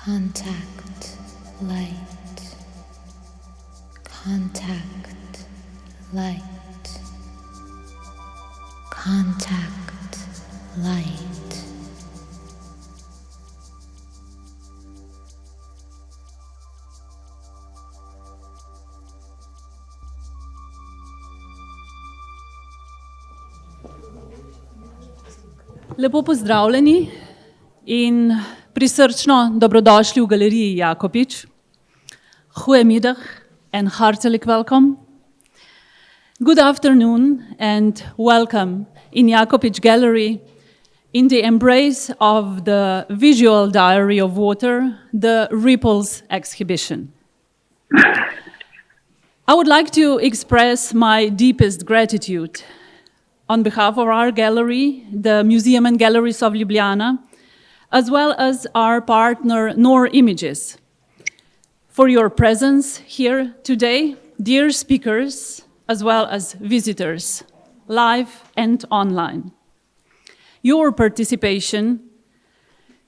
Contact light. Contact light. Contact light. Lepo pozdravljeni in prisrčno dobrodošli v galeriji Jakopič. Goedemiddag and hartelijk welkom. Good afternoon and welcome in Jakopič Gallery in the embrace of the visual diary of water, the Ripples exhibition. I would like to express my deepest gratitude on behalf of our gallery, the Museum and Galleries of Ljubljana, as well as our partner Nor Images, for your presence here today, dear speakers, as well as visitors, live and online. Your participation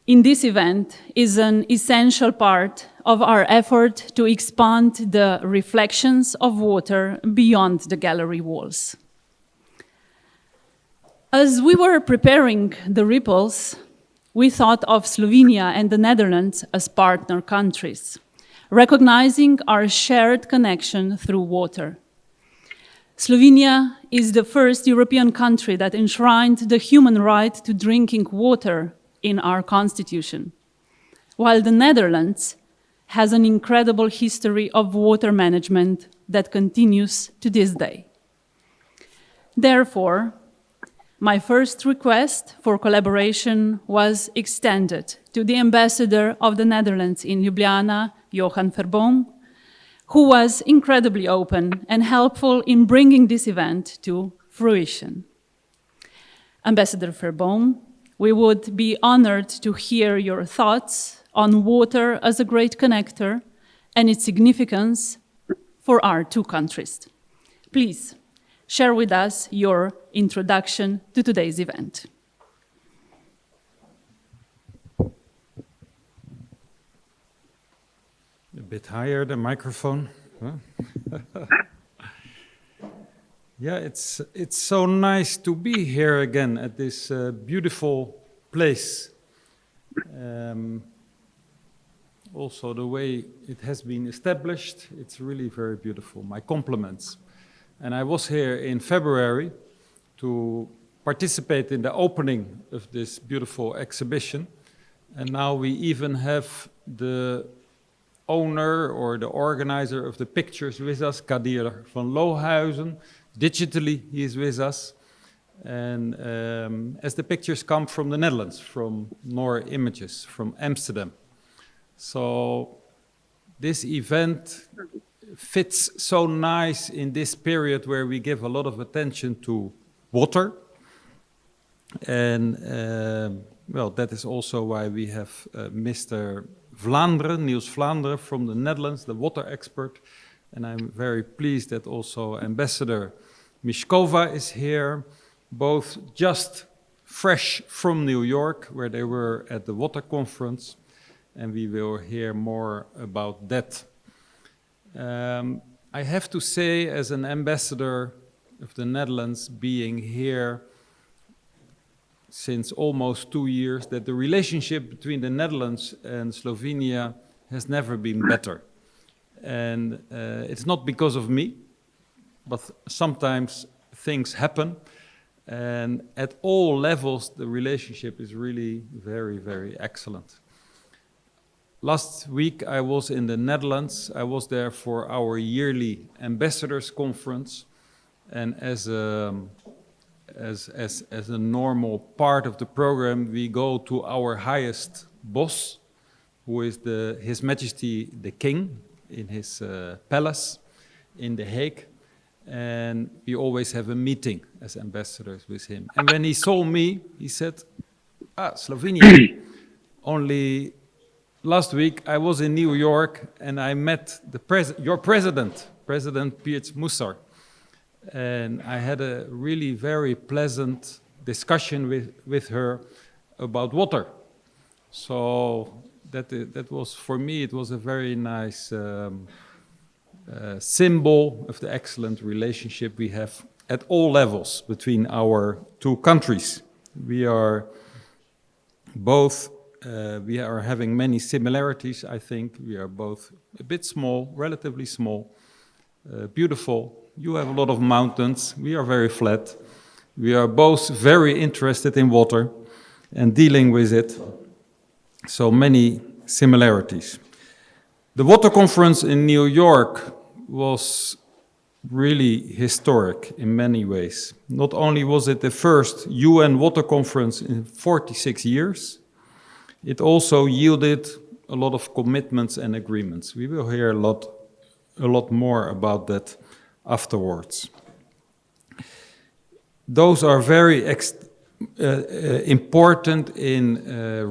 in this event is an essential part of our effort to expand the reflections of water beyond the gallery walls. As we were preparing the Ripples, we thought of Slovenia and the Netherlands as partner countries, recognizing our shared connection through water. Slovenia is the first European country that enshrined the human right to drinking water in our constitution, while the Netherlands has an incredible history of water management that continues to this day. Therefore, my first request for collaboration was extended to the ambassador of the Netherlands in Ljubljana, Johan Verboom, who was incredibly open and helpful in bringing this event to fruition. Ambassador Verboom, we would be honored to hear your thoughts on water as a great connector and its significance for our two countries. Please, share with us your introduction to today's event. A bit higher, the microphone. Huh? Yeah, it's so nice to be here again at this beautiful place. Also, the way it has been established, it's really very beautiful. My compliments. And I was here in February to participate in the opening of this beautiful exhibition. And now we even have the owner or the organizer of the pictures with us, Kadir van Lohuizen. Digitally, he is with us. And as the pictures come from the Netherlands, from Nor Images, from Amsterdam. So this event fits so nice in this period where we give a lot of attention to water. And well, that is also why we have Mr. Vlaanderen, Niels from the Netherlands, the water expert. And I'm very pleased that also Ambassador Miškova is here, both just fresh from New York, where they were at the water conference. And we will hear more about that. I have to say, as an ambassador of the Netherlands, being here since almost 2 years, that the relationship between the Netherlands and Slovenia has never been better. And it's not because of me, but sometimes things happen. And at all levels, the relationship is really very, very excellent. Last week, I was in the Netherlands. I was there for our yearly ambassadors conference. And as a normal part of the program, we go to our highest boss, who is His Majesty the King, in his palace in The Hague. And we always have a meeting as ambassadors with him. And when he saw me, he said, Slovenia. Only last week, I was in New York and I met your president, President Piers Musar. And I had a really very pleasant discussion with her about water. So that was, for me, it was a very nice symbol of the excellent relationship we have at all levels between our two countries. We are both, we are having many similarities, I think. We are both a bit small, relatively small, beautiful. You have a lot of mountains, we are very flat. We are both very interested in water and dealing with it. So many similarities. The water conference in New York was really historic in many ways. Not only was it the first UN water conference in 46 years, it also yielded a lot of commitments and agreements. We will hear a lot more about that afterwards. Those are very important in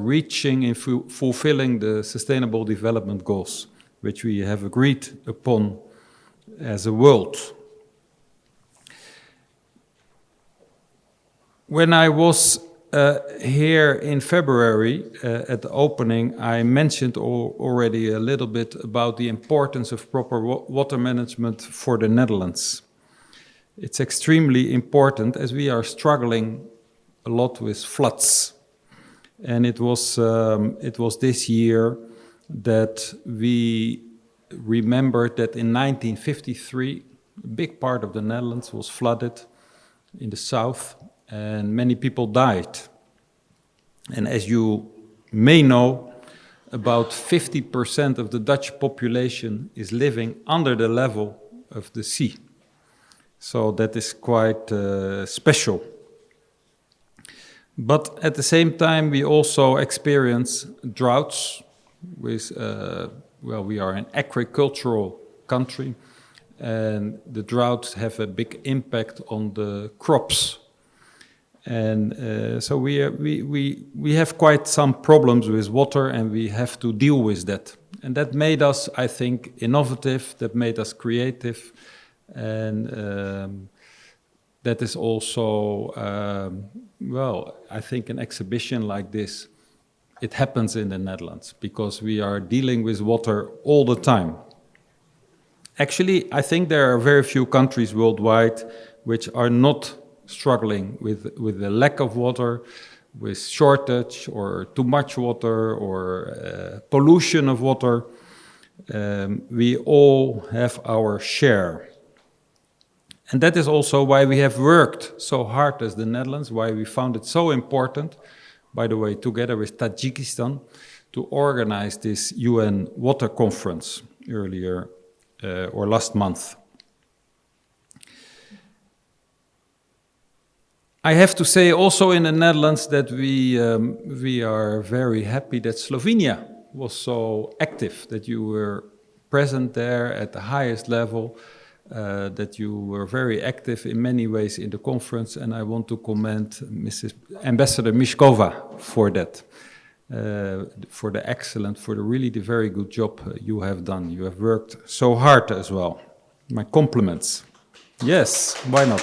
reaching and fulfilling the Sustainable Development Goals, which we have agreed upon as a world. When I was here in February at the opening, I mentioned already a little bit about the importance of proper water management for the Netherlands. It's extremely important as we are struggling a lot with floods. And it was this year that we remembered that in 1953, a big part of the Netherlands was flooded in the south, and many people died. And as you may know, about 50% of the Dutch population is living under the level of the sea. So that is quite special. But at the same time, we also experience droughts with, well, we are an agricultural country, and the droughts have a big impact on the crops. And so we have quite some problems with water, and we have to deal with that. And that made us, I think, innovative, that made us creative, and that is also, well, I think an exhibition like this, it happens in the Netherlands because we are dealing with water all the time. Actually, I think there are very few countries worldwide which are not struggling with the lack of water, with shortage or too much water or pollution of water. We all have our share. And that is also why we have worked so hard as the Netherlands, why we found it so important, by the way, together with Tajikistan, to organize this UN Water Conference earlier or last month. I have to say also in the Netherlands that we are very happy that Slovenia was so active, that you were present there at the highest level, that you were very active in many ways in the conference, and I want to commend Mrs. Ambassador Miškova for that, for the really very good job you have done. You have worked so hard as well. My compliments. Yes, why not?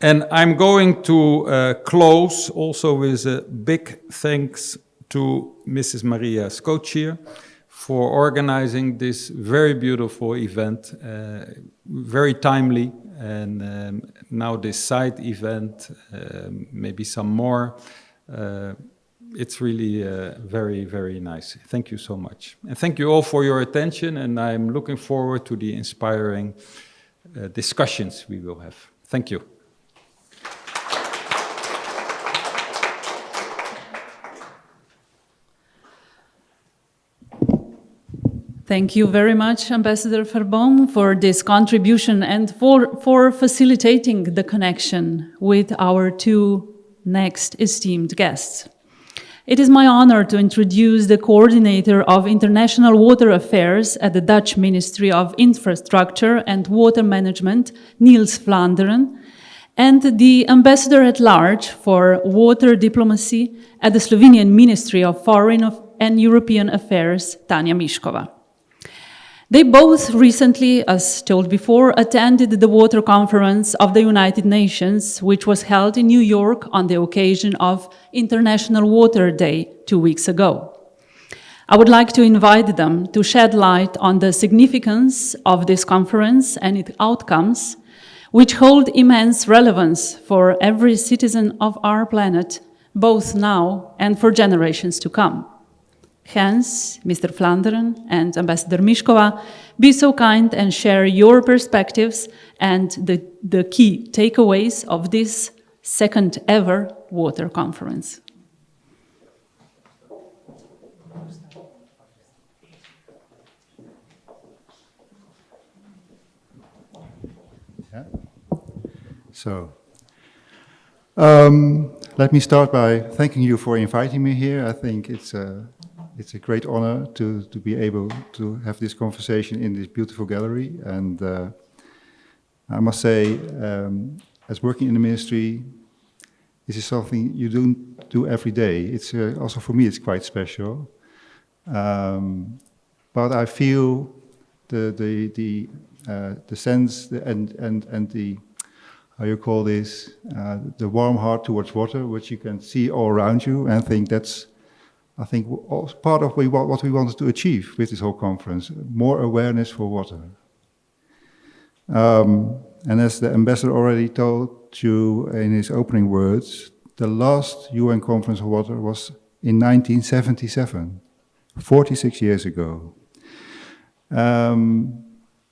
And I'm going to close also with a big thanks to Mrs. Maria Skocier for organizing this very beautiful event, very timely, and now this side event, maybe some more. It's really very, very nice. Thank you so much. And thank you all for your attention, and I'm looking forward to the inspiring discussions we will have. Thank you. Thank you very much, Ambassador Verboom, for this contribution and for facilitating the connection with our two next esteemed guests. It is my honor to introduce the Coordinator of International Water Affairs at the Dutch Ministry of Infrastructure and Water Management, Niels Vlaanderen, and the Ambassador at Large for Water Diplomacy at the Slovenian Ministry of Foreign and European Affairs, Tanja Miškova. They both recently, as told before, attended the Water Conference of the United Nations, which was held in New York on the occasion of International Water Day 2 weeks ago. I would like to invite them to shed light on the significance of this conference and its outcomes, which hold immense relevance for every citizen of our planet, both now and for generations to come. Hence, Mr. Vlaanderen and Ambassador Miškova, be so kind and share your perspectives and the key takeaways of this second ever water conference. So, let me start by thanking you for inviting me here. I think it's a great honor to be able to have this conversation in this beautiful gallery. And I must say, as working in the ministry, this is something you don't do every day. It's also for me, it's quite special. But I feel the sense and the, how you call this, the warm heart towards water, which you can see all around you, and I think part of what we wanted to achieve with this whole conference, more awareness for water. And as the ambassador already told you in his opening words, the last UN conference on water was in 1977, 46 years ago. And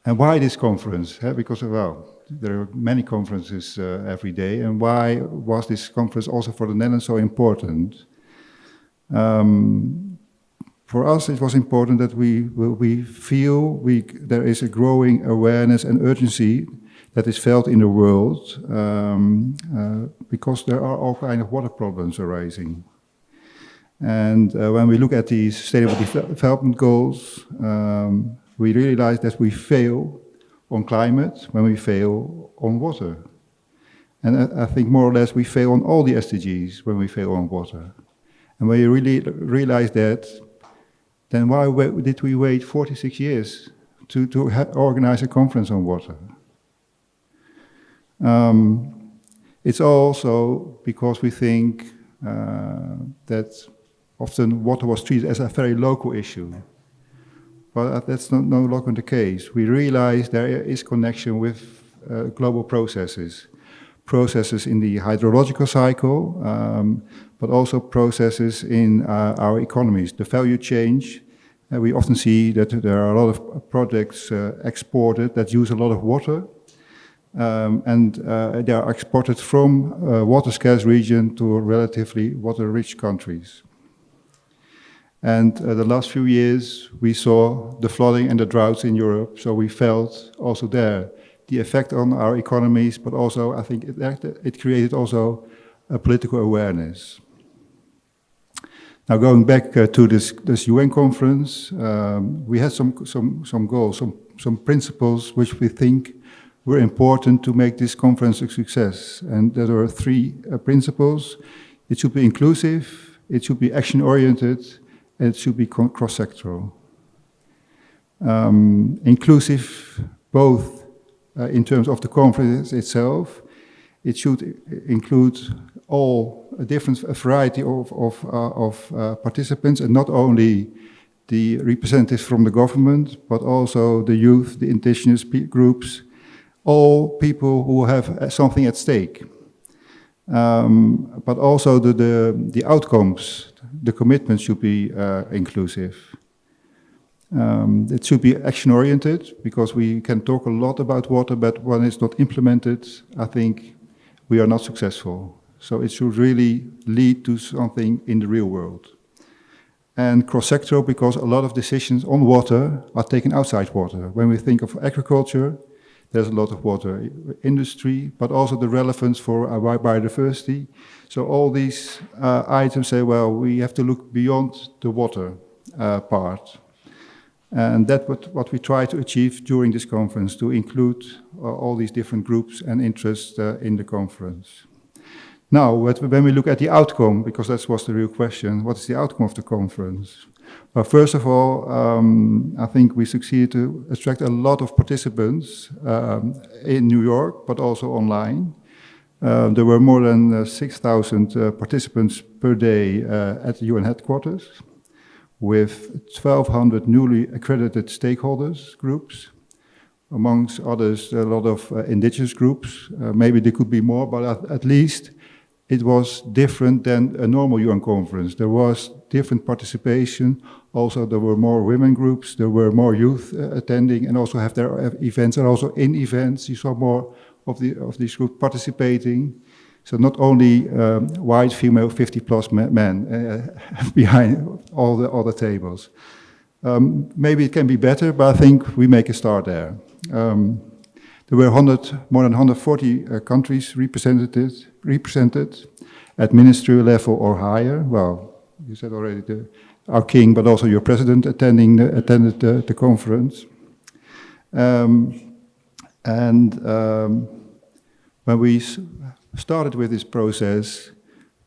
why this conference? Because, well, there are many conferences every day, and why was this conference also for the Netherlands so important? For us, it was important that we feel there is a growing awareness and urgency that is felt in the world because there are all kinds of water problems arising. And when we look at the Sustainable Development Goals, we realize that we fail on climate when we fail on water. And I think more or less we fail on all the SDGs when we fail on water. And when you really realize that, then why did we wait 46 years to organize a conference on water? It's also because we think that often water was treated as a very local issue. But that's no longer the case. We realize there is connection with global processes in the hydrological cycle, but also processes in our economies. The value change, we often see that there are a lot of projects exported that use a lot of water, and they are exported from water-scarce region to relatively water-rich countries. And the last few years, we saw the flooding and the droughts in Europe, so we felt also there the effect on our economies, but also I think it created also a political awareness. Now going back to this UN conference, we had some goals, some principles which we think were important to make this conference a success. And there were three principles. It should be inclusive, it should be action-oriented, and it should be cross-sectoral. Inclusive both in terms of the conference itself. It should include a different variety of participants, and not only the representatives from the government, but also the youth, the indigenous groups, all people who have something at stake. But also the outcomes, the commitments should be inclusive. It should be action-oriented, because we can talk a lot about water, but when it's not implemented, I think we are not successful. So it should really lead to something in the real world. And cross-sectoral, because a lot of decisions on water are taken outside water. When we think of agriculture, there's a lot of water industry, but also the relevance for our biodiversity. So all these items say, well, we have to look beyond the water part. And that's what we try to achieve during this conference, to include all these different groups and interests in the conference. Now, when we look at the outcome, because that was the real question, what is the outcome of the conference? Well, first of all, I think we succeeded to attract a lot of participants in New York, but also online. There were more than 6,000 participants per day at the UN headquarters, with 1,200 newly accredited stakeholders groups, amongst others a lot of indigenous groups. Maybe there could be more, but at least it was different than a normal UN conference. There was different participation. Also, there were more women groups, there were more youth attending, and also have their events, and also in events you saw more of these groups participating. So not only white, female, 50+ men behind all the tables. Maybe it can be better, but I think we make a start there. There were more than 140 countries represented at ministerial level or higher. Well, you said already our king, but also your president attended the conference. When we started with this process,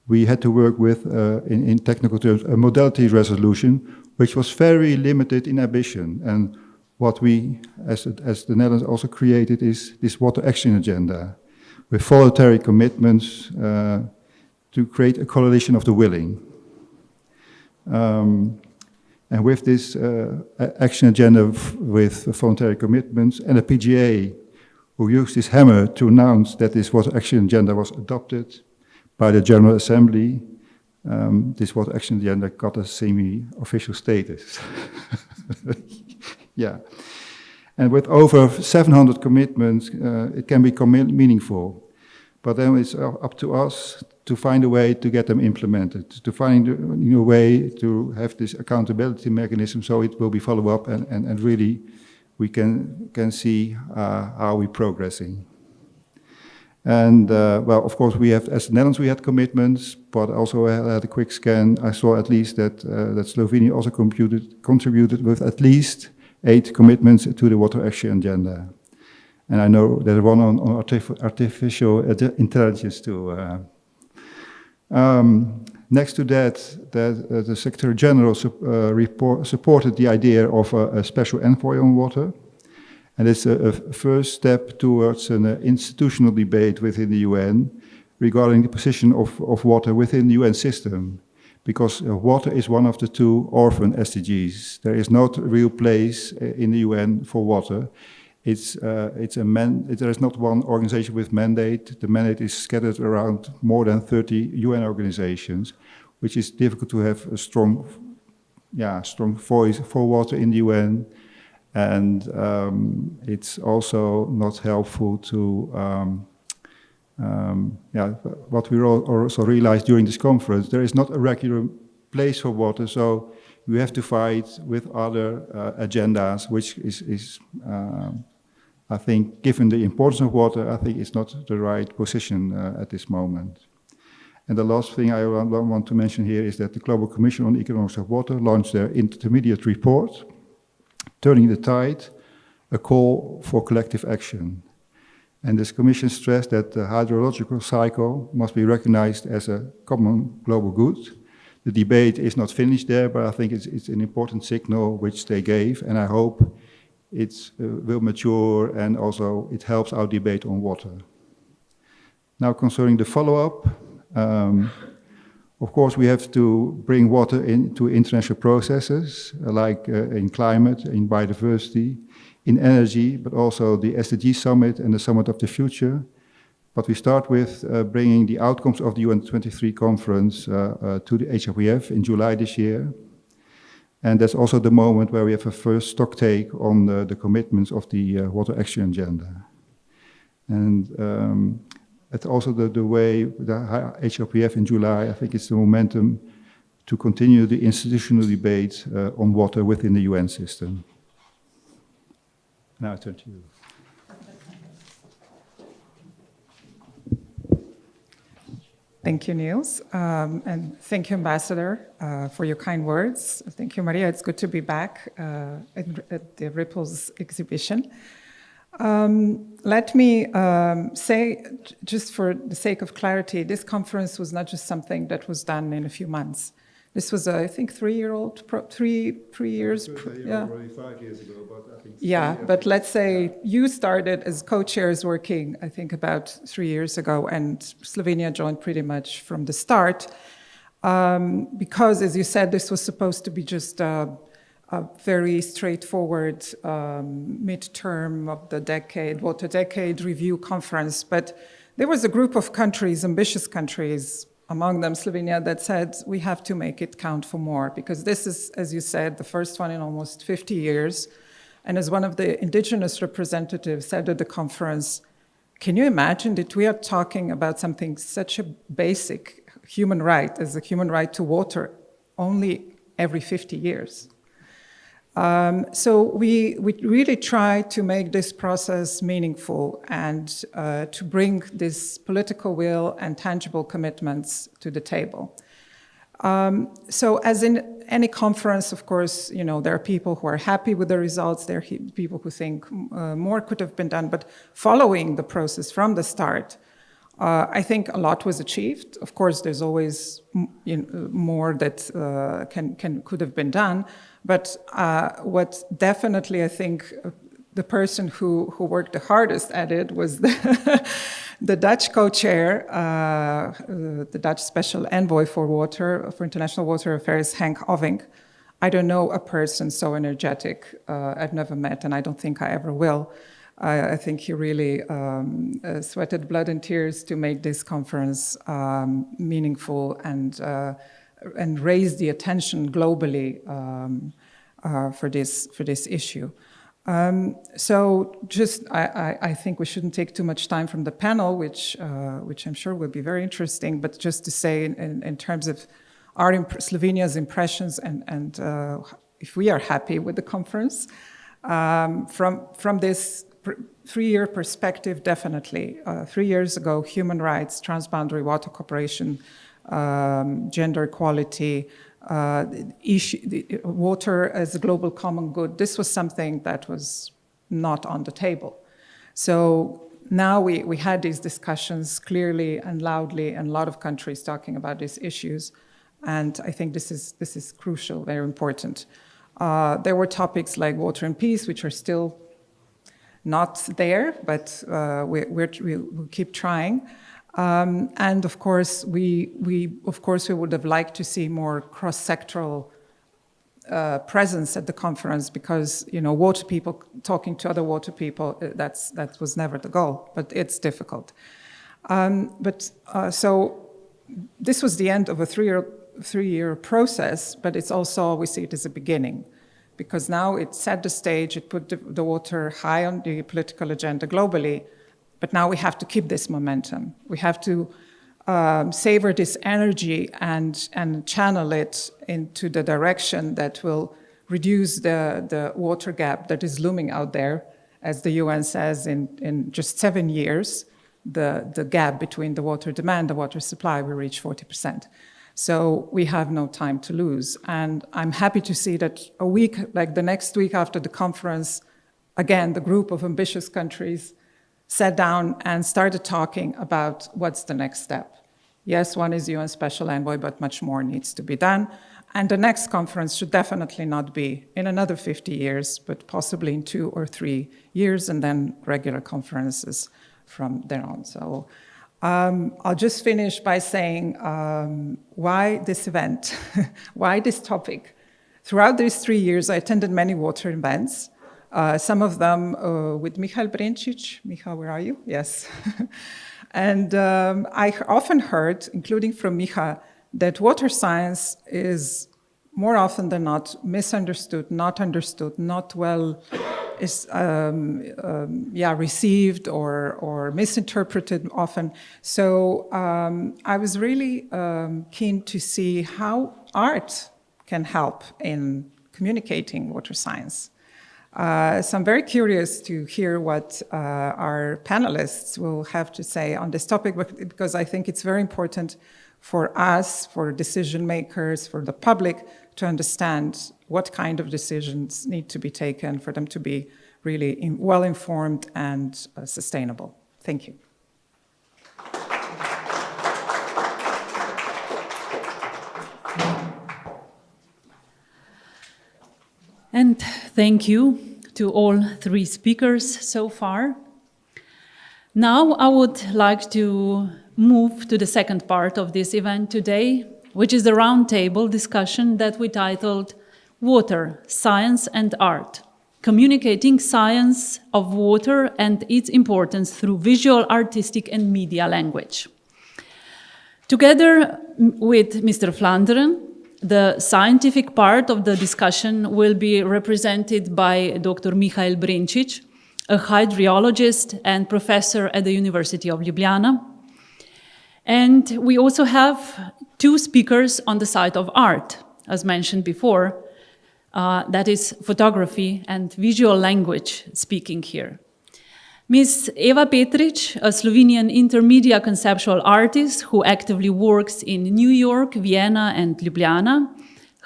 we had to work with, in technical terms, a modality resolution, which was very limited in ambition. And what we, as the Netherlands, also created is this water action agenda, with voluntary commitments to create a coalition of the willing. And with this action agenda with voluntary commitments and a PGA who used this hammer to announce that this water action agenda was adopted by the General Assembly, this water action agenda got a semi-official status. Yeah. And with over 700 commitments, it can become meaningful. But then it's up to us to find a way to get them implemented, to find a way to have this accountability mechanism so it will be followed up and really we can see how we're progressing. And well, of course, we have, as the Netherlands, we had commitments, but also I had a quick scan. I saw at least that Slovenia also contributed with at least 8 commitments to the water action agenda. And I know there's one on artificial intelligence too. Next to that, the Secretary General supported the idea of a special envoy on water. And it's a first step towards an institutional debate within the UN regarding the position of water within the UN system. Because water is one of the 2 orphan SDGs. There is not a real place in the UN for water. There is not one organization with mandate. The mandate is scattered around more than 30 UN organizations, which is difficult to have a strong voice for water in the UN. And it's also not helpful to, what we also realized during this conference, there is not a regular place for water, so you have to fight with other agendas, which is I think, given the importance of water, I think it's not the right position at this moment. And the last thing I want to mention here is that the Global Commission on Economics of Water launched their intermediate report, Turning the Tide, a call for collective action. And this commission stressed that the hydrological cycle must be recognized as a common global good. The debate is not finished there, but I think it's an important signal which they gave, and I hope it will mature and also it helps our debate on water. Now concerning the follow-up, of course we have to bring water into international processes like in climate, in biodiversity, in energy, but also the SDG Summit and the Summit of the Future. But we start with bringing the outcomes of the UN 23 conference to the HRPF in July this year. And that's also the moment where we have a first stock take on the commitments of the water action agenda. And it's also the way the HRPF in July, I think it's the momentum to continue the institutional debate on water within the UN system. Now I turn to you. Thank you, Niels, and thank you, Ambassador, for your kind words. Thank you, Maria. It's good to be back at the Ripples exhibition. Let me say, just for the sake of clarity, this conference was not just something that was done in a few months. This was, I think, 3 years. Yeah. Already 5 years ago, but I think. Yeah, but let's say you started as co-chairs working, I think, about 3 years ago, and Slovenia joined pretty much from the start. Because, as you said, this was supposed to be just a very straightforward midterm of the decade, water decade review conference. But there was a group of countries, ambitious countries, among them Slovenia, that said we have to make it count for more, because this is, as you said, the first one in almost 50 years. And as one of the indigenous representatives said at the conference, can you imagine that we are talking about something such a basic human right as the human right to water only every 50 years? So we really try to make this process meaningful and to bring this political will and tangible commitments to the table. So as in any conference, of course, you know, there are people who are happy with the results, there are people who think more could have been done, but following the process from the start, I think a lot was achieved. Of course, there's always more that could have been done. But what definitely, I think, the person who worked the hardest at it was the Dutch co-chair, the Dutch special envoy for international water affairs, Henk Ovink. I don't know a person so energetic. I've never met, and I don't think I ever will. I think he really sweated blood and tears to make this conference meaningful and raise the attention globally for this issue. So just, I think we shouldn't take too much time from the panel, which I'm sure will be very interesting, but just to say in terms of Slovenia's impressions and if we are happy with the conference, from this 3-year perspective, definitely. 3 years ago, human rights, transboundary water cooperation, gender equality, water as a global common good, this was something that was not on the table. So now we had these discussions clearly and loudly, and a lot of countries talking about these issues, and I think this is crucial, very important. There were topics like water and peace, which are still not there, but we'll keep trying. And of course, we would have liked to see more cross-sectoral presence at the conference, because water people talking to other water people, that was never the goal, but it's difficult. So this was the end of a three-year process, but it's also, we see it as a beginning, because now it set the stage, it put the water high on the political agenda globally. But now we have to keep this momentum. We have to savor this energy and channel it into the direction that will reduce the water gap that is looming out there. As the UN says, in just 7 years, the gap between the water demand and the water supply will reach 40%. So we have no time to lose. And I'm happy to see that a week, like the next week after the conference, again, the group of ambitious countries sat down and started talking about what's the next step. Yes, one is UN Special Envoy, but much more needs to be done. And the next conference should definitely not be in another 50 years, but possibly in 2 or 3 years, and then regular conferences from there on. So I'll just finish by saying why this event, why this topic. Throughout these 3 years, I attended many water events. Some of them with Michal Brenčić. Michal, where are you? Yes. And I often heard, including from Michal, that water science is more often than not misunderstood, not understood, not well received or misinterpreted often. So I was really keen to see how art can help in communicating water science. So I'm very curious to hear what our panelists will have to say on this topic, because I think it's very important for us, for decision makers, for the public, to understand what kind of decisions need to be taken for them to be really well-informed and sustainable. Thank you. And thank you to all three speakers so far. Now I would like to move to the second part of this event today, which is the roundtable discussion that we titled Water, Science and Art, Communicating Science of Water and its Importance through Visual, Artistic and Media Language. Together with Mr. Vlaanderen, the scientific part of the discussion will be represented by Dr. Michael Brinčić, a hydrologist and professor at the University of Ljubljana. And we also have two speakers on the side of art, as mentioned before, that is photography and visual language speaking here. Ms. Eva Petrić, a Slovenian intermedia conceptual artist who actively works in New York, Vienna and Ljubljana.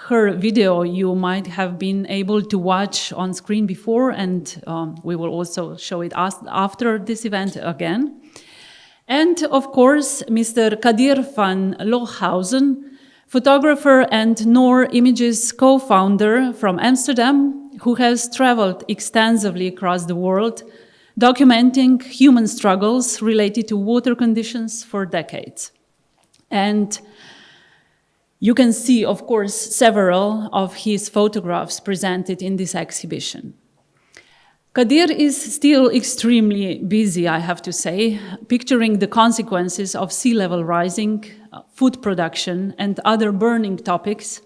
Her video you might have been able to watch on screen before, and we will also show it after this event again. And of course, Mr. Kadir van Lohausen, photographer and Noor Images co-founder from Amsterdam, who has traveled extensively across the world, documenting human struggles related to water conditions for decades. And you can see, of course, several of his photographs presented in this exhibition. Kadir is still extremely busy, I have to say, picturing the consequences of sea level rising, food production, and other burning topics.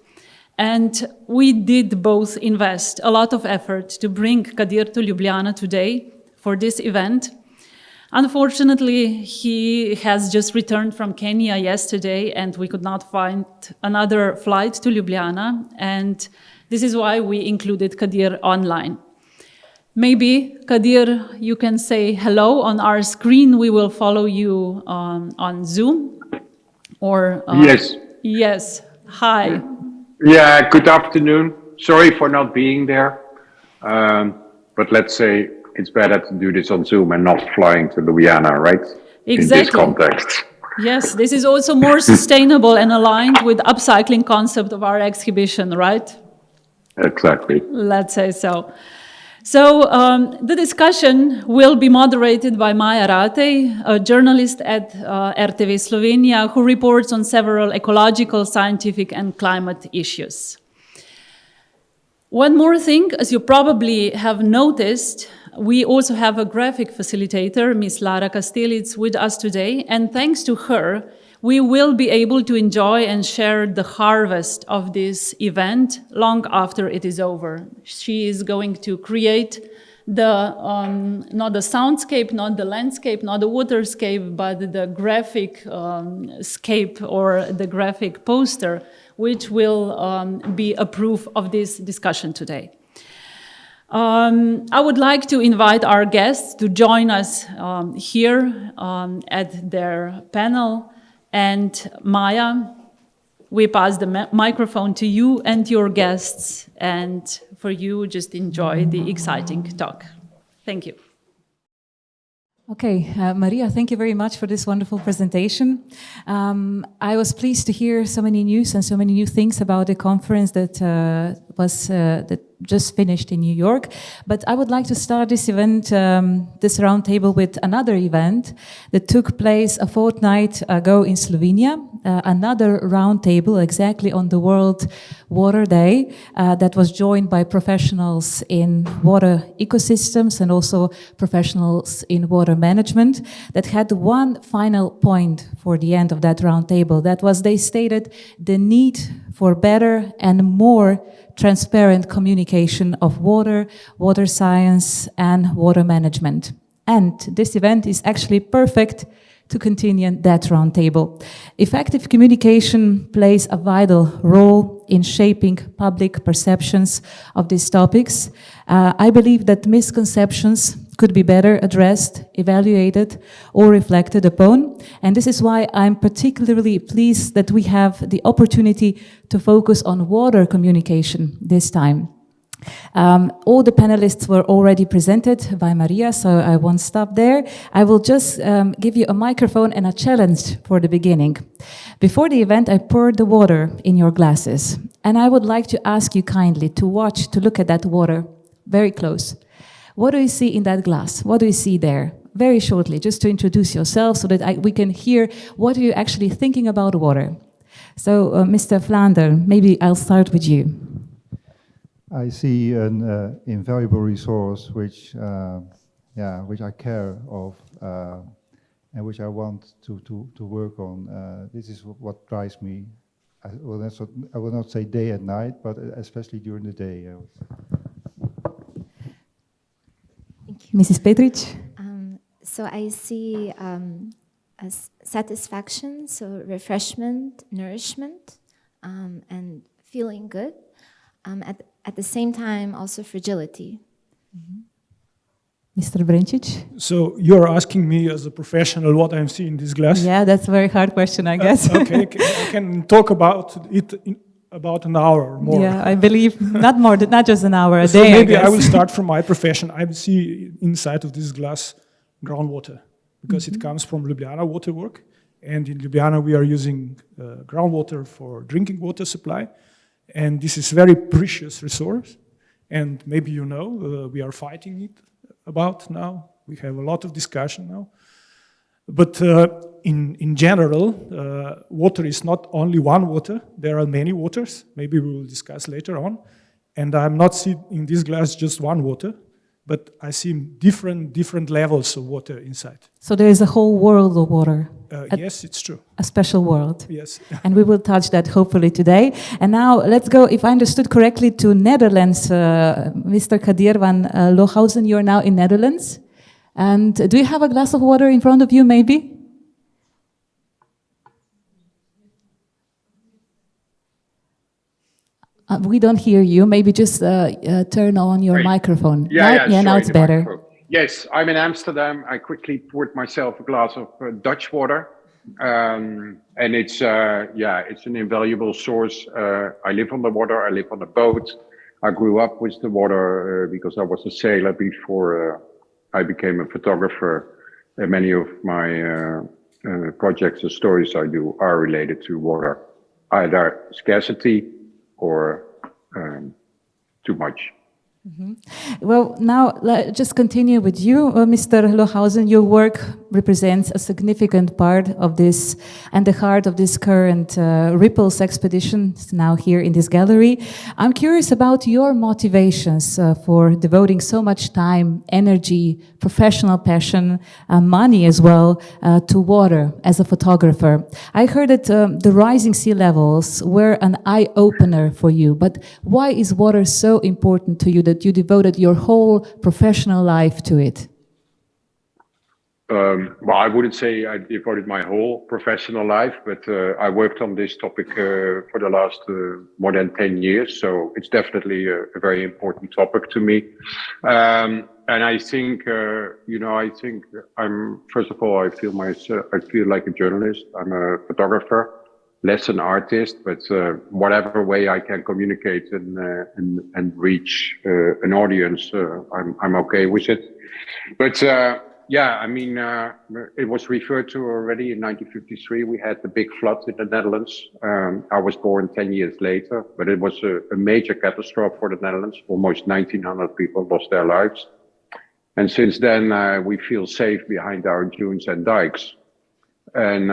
And we did both invest a lot of effort to bring Kadir to Ljubljana today for this event. Unfortunately, he has just returned from Kenya yesterday, and we could not find another flight to Ljubljana, and this is why we included Kadir online. Maybe, Kadir, you can say hello on our screen. We will follow you on Zoom. Or yes. Yes. Hi. Yeah, good afternoon. Sorry for not being there. But let's say it's better to do this on Zoom and not flying to Ljubljana, right? Exactly. In this context. Yes, this is also more sustainable and aligned with the upcycling concept of our exhibition, right? Exactly. Let's say so. So the discussion will be moderated by Maja Ratej, a journalist at RTV Slovenia, who reports on several ecological, scientific and climate issues. One more thing, as you probably have noticed, we also have a graphic facilitator, Ms. Lara Kastelitz, with us today, and thanks to her, we will be able to enjoy and share the harvest of this event long after it is over. She is going to create the, not the soundscape, not the landscape, not the waterscape, but the graphic scape or the graphic poster, which will be a proof of this discussion today. I would like to invite our guests to join us here at their panel. And Maya, we pass the microphone to you and your guests, and for you, just enjoy the exciting talk. Thank you. Okay, Maria, thank you very much for this wonderful presentation. I was pleased to hear so many news and so many new things about the conference that that just finished in New York. But I would like to start this event, this roundtable, with another event that took place a fortnight ago in Slovenia. Another roundtable exactly on the World Water Day that was joined by professionals in water ecosystems and also professionals in water management that had one final point for the end of that roundtable. That was, they stated the need for better and more transparent communication of water, water science, and water management. And this event is actually perfect to continue that roundtable. Effective communication plays a vital role in shaping public perceptions of these topics. I believe that misconceptions could be better addressed, evaluated, or reflected upon. And this is why I'm particularly pleased that we have the opportunity to focus on water communication this time. All the panelists were already presented by Maria, so I won't stop there. I will just give you a microphone and a challenge for the beginning. Before the event, I poured the water in your glasses, and I would like to ask you kindly to watch, to look at that water very close. What do you see in that glass? What do you see there? Very shortly, just to introduce yourself so that we can hear what are you actually thinking about water. So, Mr. Vlaanderen, maybe I'll start with you. I see an invaluable resource which I care of and which I want to work on. This is what drives me. I will not say day and night, but especially during the day. Thank you. Mrs. Petric? So I see as satisfaction, so refreshment, nourishment, and feeling good. At the same time, also fragility. Mr. Brencic? So you're asking me as a professional what I'm seeing in this glass? Yeah, that's a very hard question, I guess. Okay, I can talk about it in about an hour or more. Yeah, I believe not more, not just an hour, a so day, maybe I guess. I will start from my profession. I see inside of this glass groundwater, because it comes from Ljubljana waterwork. And in Ljubljana we are using groundwater for drinking water supply. And this is very precious resource. And maybe you know, we are fighting it about now. We have a lot of discussion now. But in general, water is not only one water. There are many waters. Maybe we will discuss later on. And I'm not seeing in this glass just one water, but I see different levels of water inside. So there is a whole world of water. Yes, it's true. A special world. Yes. And we will touch that hopefully today. And now let's go, if I understood correctly, to Netherlands. Mr. Kadir van Lohausen, you're now in Netherlands. And do you have a glass of water in front of you, maybe? We don't hear you. Maybe just turn on your microphone. Now it's better. Microphone. Yes, I'm in Amsterdam. I quickly poured myself a glass of Dutch water. And it's an invaluable source. I live on the water. I live on a boat. I grew up with the water because I was a sailor before I became a photographer. Many of my projects and stories I do are related to water, either scarcity or too much. Mm-hmm. Well, now let's just continue with you, Mr. Lohausen. Your work represents a significant part of this and the heart of this current Ripples expedition now here in this gallery. I'm curious about your motivations for devoting so much time, energy, professional passion, money as well to water as a photographer. I heard that the rising sea levels were an eye-opener for you, but why is water so important to you that you devoted your whole professional life to it? Well, I wouldn't say I devoted my whole professional life, but I worked on this topic for the last more than 10 years. So it's definitely a very important topic to me. And I think, I think first of all, I feel like a journalist. I'm a photographer, less an artist, but whatever way I can communicate and reach an audience, I'm okay with it. But it was referred to already in 1953. We had the big flood in the Netherlands. I was born 10 years later, but it was a major catastrophe for the Netherlands. Almost 1,900 people lost their lives. And since then, we feel safe behind our dunes and dikes. And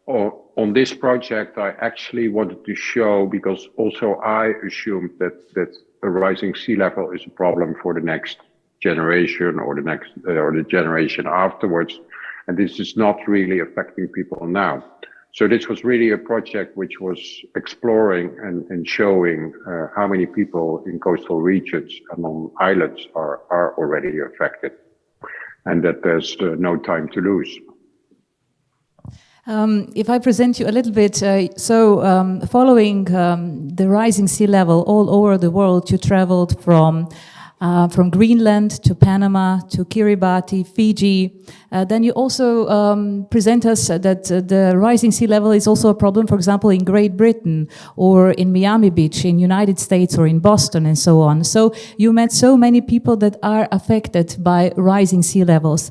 on this project, I actually wanted to show, because also I assumed that a rising sea level is a problem for the next generation or the generation afterwards, and this is not really affecting people now. So this was really a project which was exploring and showing how many people in coastal regions and on islands are already affected, and that there's no time to lose. If I present you a little bit, following the rising sea level all over the world, you traveled from from Greenland to Panama to Kiribati, Fiji. Then you also present us that the rising sea level is also a problem, for example, in Great Britain or in Miami Beach, in United States or in Boston and so on. So you met so many people that are affected by rising sea levels.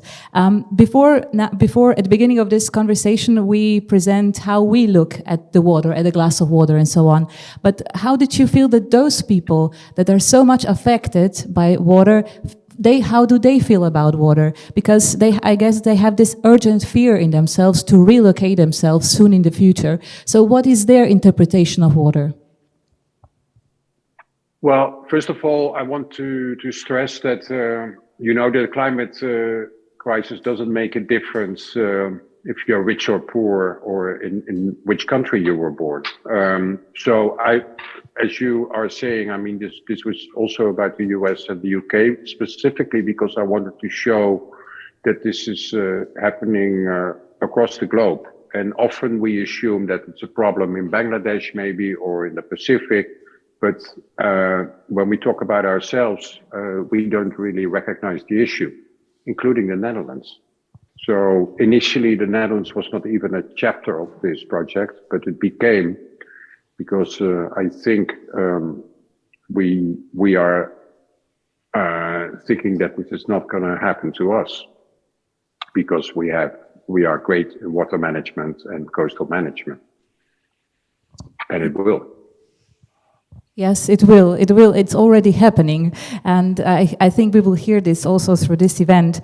Before at the beginning of this conversation, we present how we look at the water, at a glass of water and so on. But how did you feel that those people that are so much affected by water, how do they feel about water? Because I guess they have this urgent fear in themselves to relocate themselves soon in the future. So what is their interpretation of water? Well, first of all, I want to stress that, the climate crisis doesn't make a difference if you're rich or poor or in which country you were born. So as you are saying, I mean, this was also about the US and the UK, specifically because I wanted to show that this is happening across the globe. And often we assume that it's a problem in Bangladesh maybe or in the Pacific. But when we talk about ourselves, we don't really recognize the issue, including the Netherlands. So initially, the Netherlands was not even a chapter of this project, but it became because I think we are thinking that this is not going to happen to us because we are great in water management and coastal management, and it will. Yes, it will. It will. It's already happening, and I think we will hear this also through this event.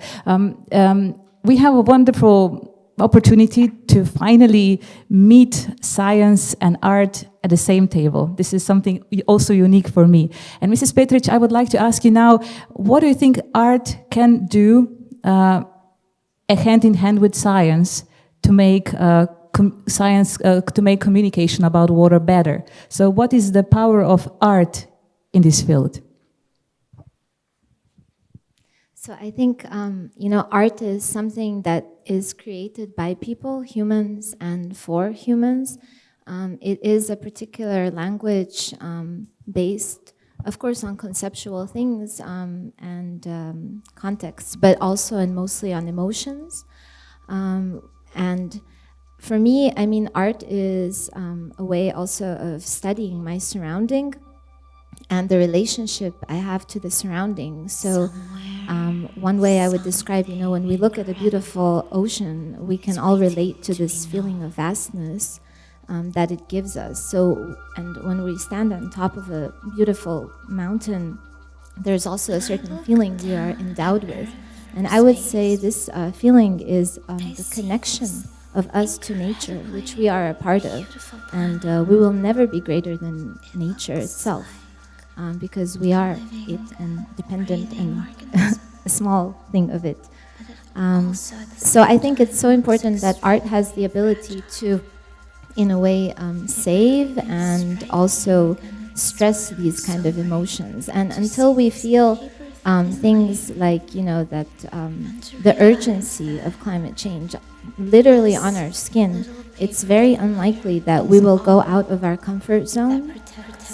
We have a wonderful opportunity to finally meet science and art at the same table. This is something also unique for me. And Mrs. Petric, I would like to ask you now, what do you think art can do hand in hand with science to make to make communication about water better? So what is the power of art in this field? So I think, art is something that is created by people, humans, and for humans. It is a particular language based, of course, on conceptual things and contexts, but also and mostly on emotions. And for me, I mean, art is a way also of studying my surrounding and the relationship I have to the surroundings. So one way I would describe, when we look at a beautiful ocean, we can all relate to this feeling of vastness that it gives us. So, and when we stand on top of a beautiful mountain, there's also a certain feeling we are endowed with. And I would say this feeling is the connection of us to nature, which we are a part of. And we will never be greater than nature itself. Because we are it and dependent and a small thing of it. So I think it's so important that art has the ability to, in a way, save and also stress these kind of emotions. And until we feel things like, that the urgency of climate change literally on our skin, it's very unlikely that we will go out of our comfort zone.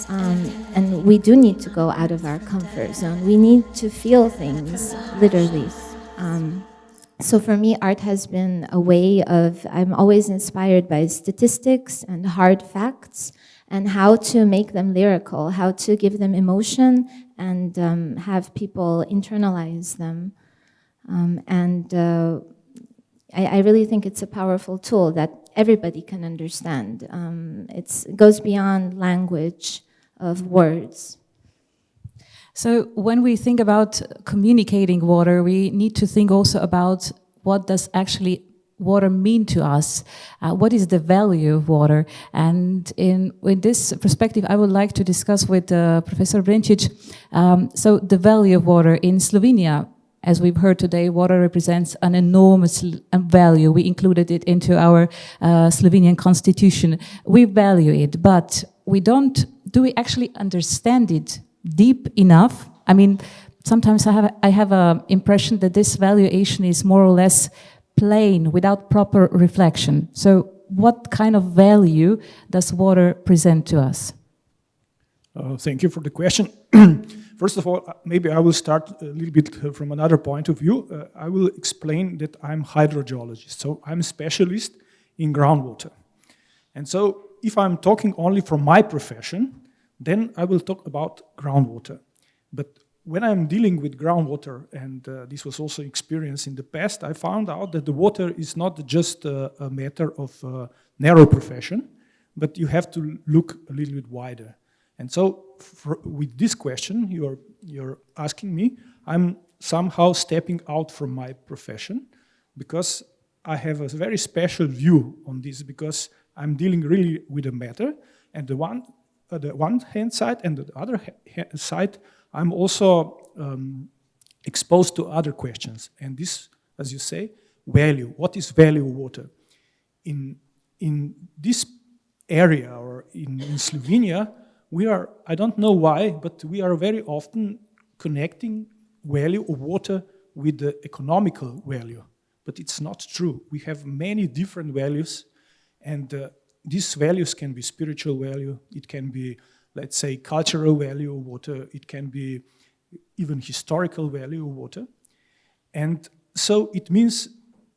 And we do need to go out of our comfort zone. We need to feel things, literally. So for me, art has been a way of, I'm always inspired by statistics and hard facts and how to make them lyrical, how to give them emotion and have people internalize them. I really think it's a powerful tool that everybody can understand. It goes beyond language of words. So when we think about communicating water, we need to think also about what does actually water mean to us? What is the value of water? And with this perspective, I would like to discuss with Professor Vrencic. So the value of water in Slovenia, as we've heard today, water represents an enormous value. We included it into our Slovenian constitution. We value it, but do we actually understand it deep enough? I mean, sometimes I have an impression that this valuation is more or less plain, without proper reflection. So what kind of value does water present to us? Thank you for the question. First of all, maybe I will start a little bit from another point of view. I will explain that I'm hydrogeologist, so I'm a specialist in groundwater. And so if I'm talking only from my profession, then I will talk about groundwater. But when I'm dealing with groundwater, and this was also experience in the past, I found out that the water is not just a matter of narrow profession, but you have to look a little bit wider. And so with this question you're asking me, I'm somehow stepping out from my profession because I have a very special view on this, because I'm dealing really with a matter, and the one hand side and the other side, I'm also exposed to other questions. And this, as you say, value. What is value of water? In this area, or in Slovenia, we are, I don't know why, but we are very often connecting value of water with the economical value. But it's not true. We have many different values, and these values can be spiritual value, it can be, let's say, cultural value of water, it can be even historical value of water. And so it means,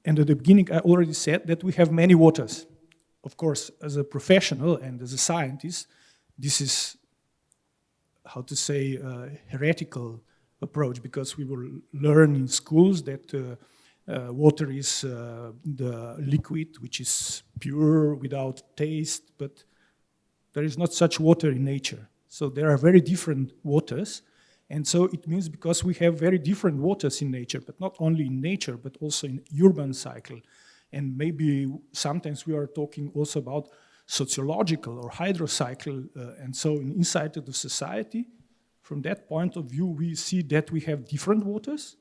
and at the beginning I already said that we have many waters. Of course, as a professional and as a scientist, this is, how to say, a heretical approach, because we will learn in schools that water is the liquid which is pure, without taste, but there is not such water in nature. So there are very different waters, and so it means because we have very different waters in nature, but not only in nature, but also in urban cycle. And maybe sometimes we are talking also about sociological or hydrocycle, and so inside of the society, from that point of view, we see that we have different waters,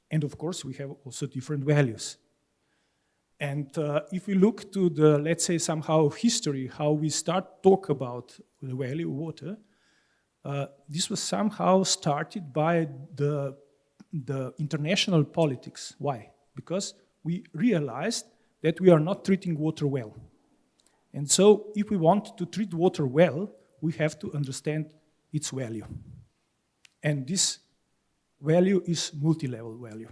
and of course we have also different values. And if we look to the, let's say, somehow history, how we start talk about the value of water, this was somehow started by the international politics. Why? Because we realized that we are not treating water well. And so if we want to treat water well, we have to understand its value. And this value is multi-level value.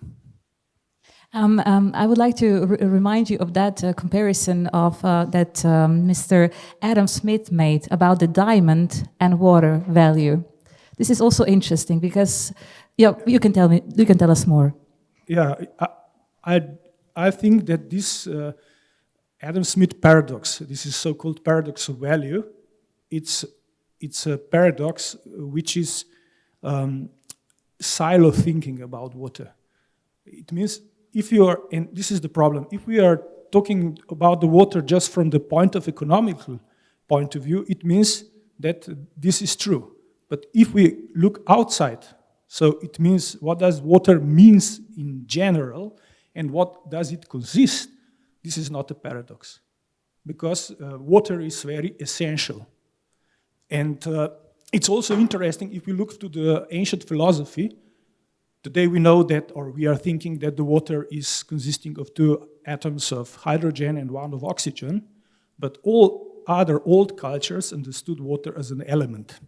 I would like to remind you of that comparison of that Mr. Adam Smith made about the diamond and water value. This is also interesting because, yeah, you can tell us more. Yeah, I think that this Adam Smith paradox, this is so-called paradox of value, it's a paradox which is silo thinking about water. It means if you are, and this is the problem, if we are talking about the water just from the point of economical point of view, it means that this is true. But if we look outside, so it means what does water means in general, and what does it consist, this is not a paradox. Because water is very essential. And it's also interesting if we look to the ancient philosophy. Today we know that, or we are thinking that the water is consisting of 2 atoms of hydrogen and 1 of oxygen, but all other old cultures understood water as an element.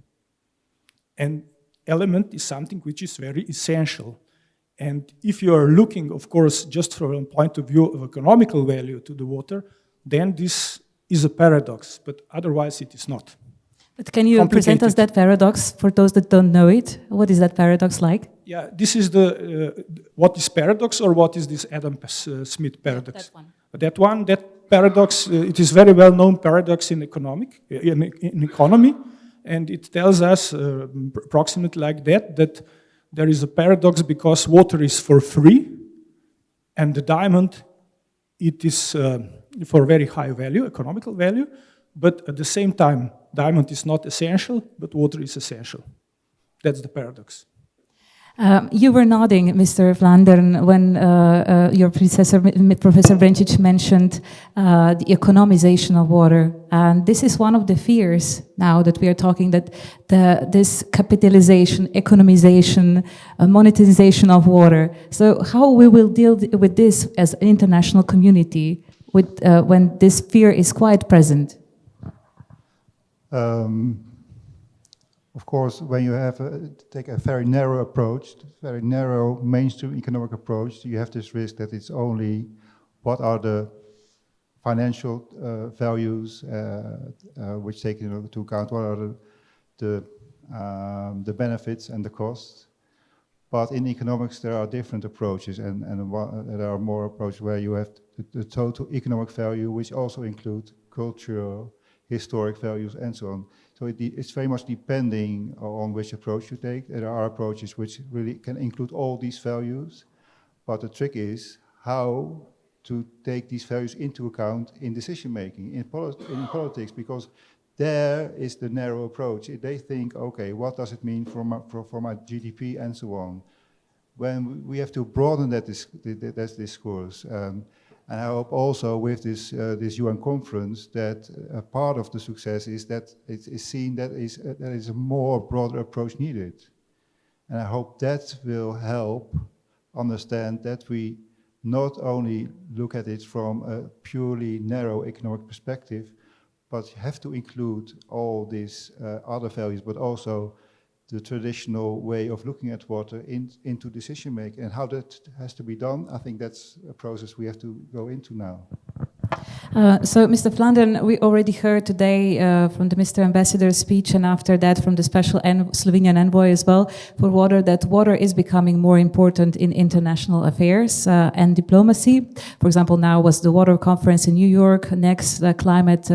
And element is something which is very essential. And if you are looking, of course, just from a point of view of economical value to the water, then this is a paradox, but otherwise it is not. But can you present us that paradox for those that don't know it? What is that paradox like? Yeah, this is the, what is paradox, or what is this Adam Smith paradox? Yeah, that one. That paradox, it is very well-known paradox in in economy, and it tells us approximately like that there is a paradox because water is for free, and the diamond, it is for very high value, economical value, but at the same time, diamond is not essential, but water is essential. That's the paradox. You were nodding, Mr. Vlaanderen, when your predecessor, Professor Brencic, mentioned the economization of water. And this is one of the fears now that we are talking, that this capitalization, economization, monetization of water. So how we will deal with this as an international community when this fear is quite present? of course, when you have take a very narrow approach, very narrow mainstream economic approach, you have this risk that it's only what are the financial values which take into account, what are the benefits and the costs. But in economics, there are different approaches, and there are more approaches where you have the total economic value, which also include cultural, historic values, and so on. So it's very much depending on which approach you take. There are approaches which really can include all these values, but the trick is how to take these values into account in decision making, in politics, because there is the narrow approach. They think, okay, what does it mean for my GDP and so on? When we have to broaden that discourse. And I hope also with this UN conference that a part of the success is that it is seen that there is a more broader approach needed. And I hope that will help understand that we not only look at it from a purely narrow economic perspective, but you have to include all these other values, but also the traditional way of looking at water into decision making. And how that has to be done, I think that's a process we have to go into now. So, Mr. Vlaanderen, we already heard today from the Mr. Ambassador's speech, and after that from the special Slovenian envoy as well for water, that water is becoming more important in international affairs and diplomacy. For example, now was the water conference in New York. Next climate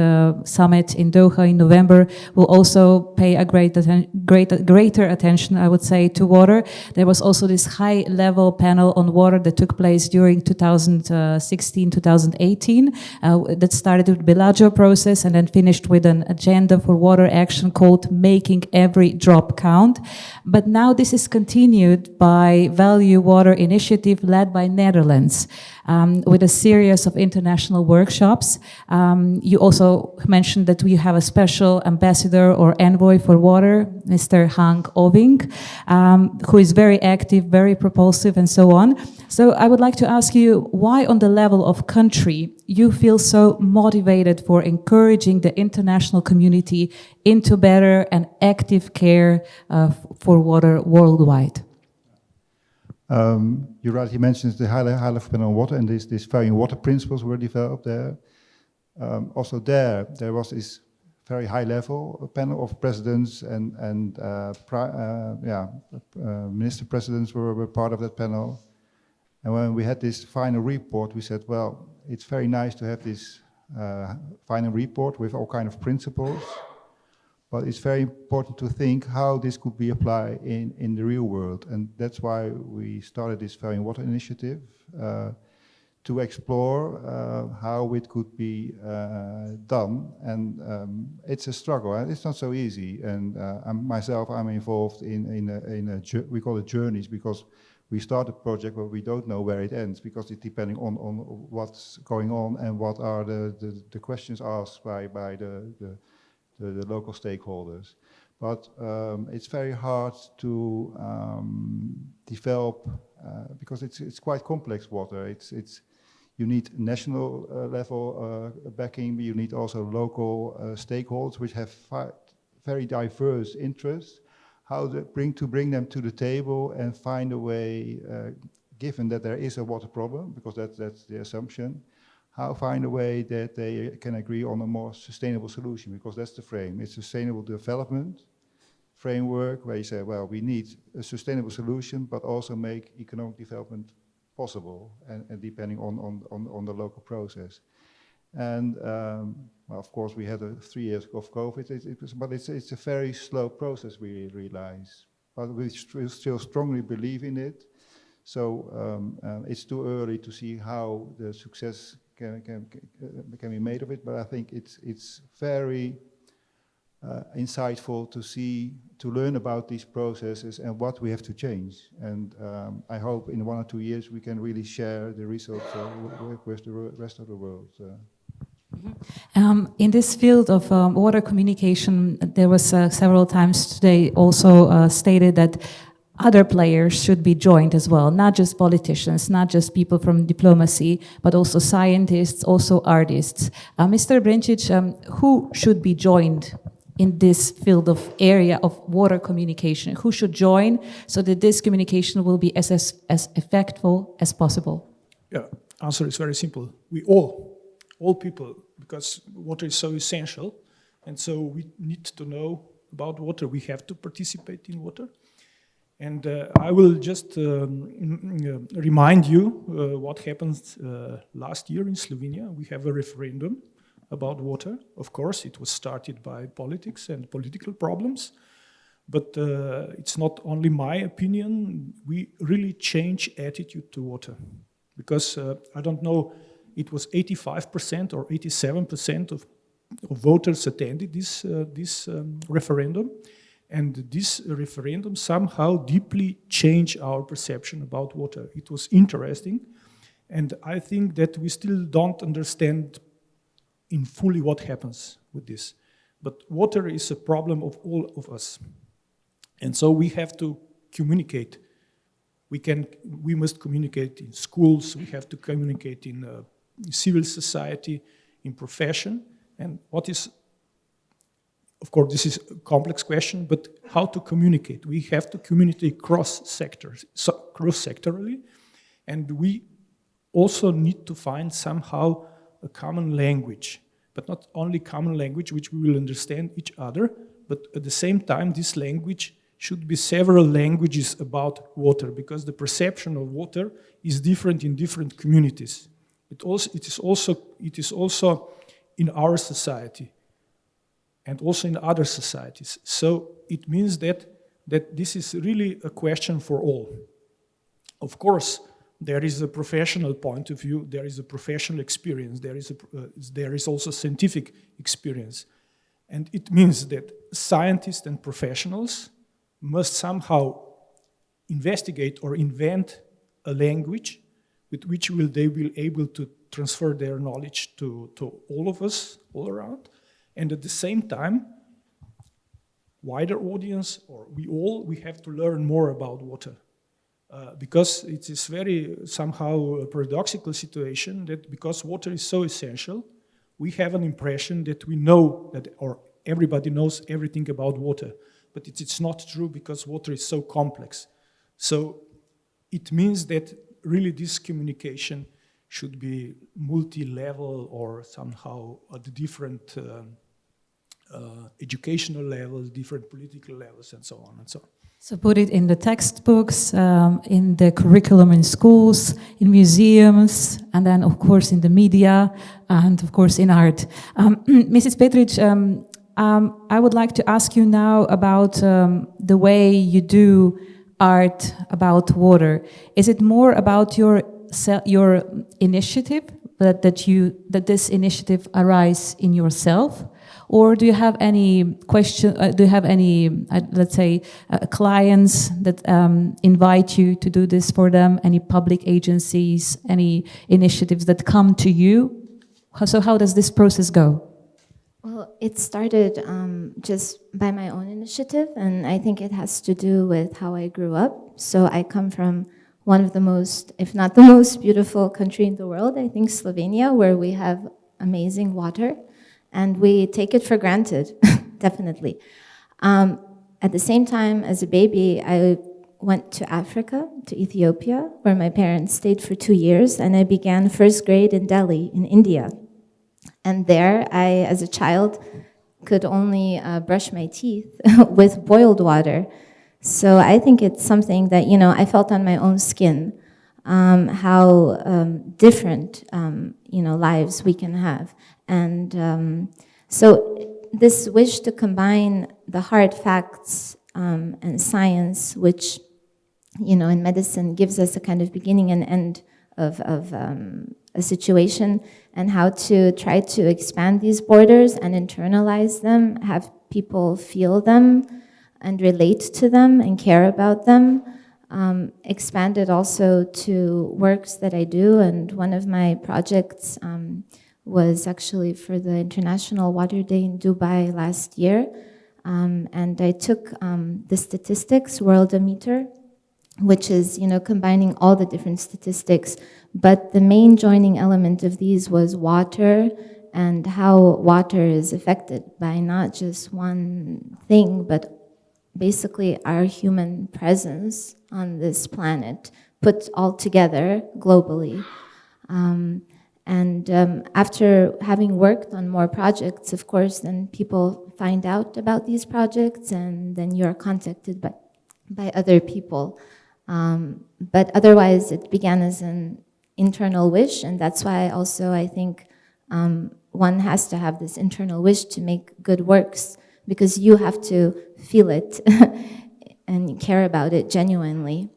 summit in Doha in November will also pay a greater attention, I would say, to water. There was also this high-level panel on water that took place during 2016-2018. That started with the Bellagio process and then finished with an agenda for water action called Making Every Drop Count. But now this is continued by Value Water Initiative led by Netherlands with a series of international workshops. You also mentioned that we have a special ambassador or envoy for water, Mr. Hank Oving, who is very active, very propulsive and so on. So I would like to ask you why on the level of country you feel so motivated for encouraging the international community into better and active care for water worldwide. You rightly mentioned the high-level panel on water, and these varying water principles were developed there. Also there was this very high-level panel of presidents and minister presidents were part of that panel. And when we had this final report, we said, well, it's very nice to have this final report with all kind of principles, but it's very important to think how this could be applied in the real world. And that's why we started this Valuing Water initiative to explore how it could be done. And it's a struggle, and it's not so easy. And I'm involved in we call it journeys, because we start a project but we don't know where it ends, because it's depending on what's going on and what are the questions asked by the local stakeholders. But it's very hard to develop because it's quite complex water. You need national level backing, you need also local stakeholders which have very diverse interests. How to bring them to the table and find a way, given that there is a water problem, because that's the assumption, how find a way that they can agree on a more sustainable solution, because that's the frame. It's sustainable development framework where you say, well, we need a sustainable solution, but also make economic development possible, and depending on the local process. And well, of course, we had 3 years of COVID, but it's a very slow process, we realize. But we still strongly believe in it. So it's too early to see how the success can be made of it. But I think it's very insightful to learn about these processes and what we have to change. And I hope in 1 or 2 years we can really share the results with the rest of the world. In this field of water communication, there was several times today also stated that other players should be joined as well, not just politicians, not just people from diplomacy, but also scientists, also artists. Mr. Brincic, who should be joined in this field of area of water communication? Who should join so that this communication will be as effective as possible? Yeah, answer is very simple. We all people, because water is so essential, and so we need to know about water. We have to participate in water. And I will just remind you what happened last year in Slovenia. We have a referendum about water. Of course, it was started by politics and political problems, but it's not only my opinion. We really change attitude to water, because I don't know, it was 85% or 87% of voters attended this referendum. And this referendum somehow deeply changed our perception about water. It was interesting, and I think that we still don't understand in fully what happens with this. But water is a problem of all of us. And so we have to communicate. We must communicate in schools, we have to communicate in civil society, in profession. And what is, of course, this is a complex question, but how to communicate? We have to communicate cross-sectorally, and we also need to find somehow a common language, but not only common language which we will understand each other, but at the same time this language should be several languages about water, because the perception of water is different in different communities. It is also in our society, and also in other societies. So it means that this is really a question for all. Of course, there is a professional point of view, there is a professional experience, there is also scientific experience. And it means that scientists and professionals must somehow investigate or invent a language with which they will be able to transfer their knowledge to all of us, all around. And at the same time, wider audience, or we have to learn more about water. Because it is very somehow a paradoxical situation that because water is so essential, we have an impression that we know that, or everybody knows everything about water. But it's not true, because water is so complex. So it means that really this communication should be multi-level, or somehow at different educational levels, different political levels, and so on and so on. So put it in the textbooks, in the curriculum in schools, in museums, and then of course in the media, and of course in art. Mrs. Petric, I would like to ask you now about the way you do art about water. Is it more about your initiative, that this initiative arises in yourself? Or do you have any let's say, clients that invite you to do this for them? Any public agencies, any initiatives that come to you? So how does this process go? Well, it started just by my own initiative, and I think it has to do with how I grew up. So I come from one of the most, if not the most beautiful country in the world, I think Slovenia, where we have amazing water. And we take it for granted, definitely. At the same time, as a baby, I went to Africa, to Ethiopia, where my parents stayed for 2 years, and I began first grade in Delhi, in India. And there, I, as a child, could only brush my teeth with boiled water. So I think it's something that, I felt on my own skin, how different, lives we can have. And so this wish to combine the hard facts and science, which, in medicine gives us a kind of beginning and end of a situation, and how to try to expand these borders and internalize them, have people feel them and relate to them and care about them. Expanded also to works that I do, and one of my projects was actually for the International Water Day in Dubai last year. And I took the statistics, Worldometer, which is, combining all the different statistics. But the main joining element of these was water and how water is affected by not just one thing, but basically our human presence on this planet put all together globally. After having worked on more projects, of course, then people find out about these projects, and then you're contacted by other people. But otherwise, it began as an internal wish, and that's why also I think one has to have this internal wish to make good works, because you have to feel it and care about it genuinely.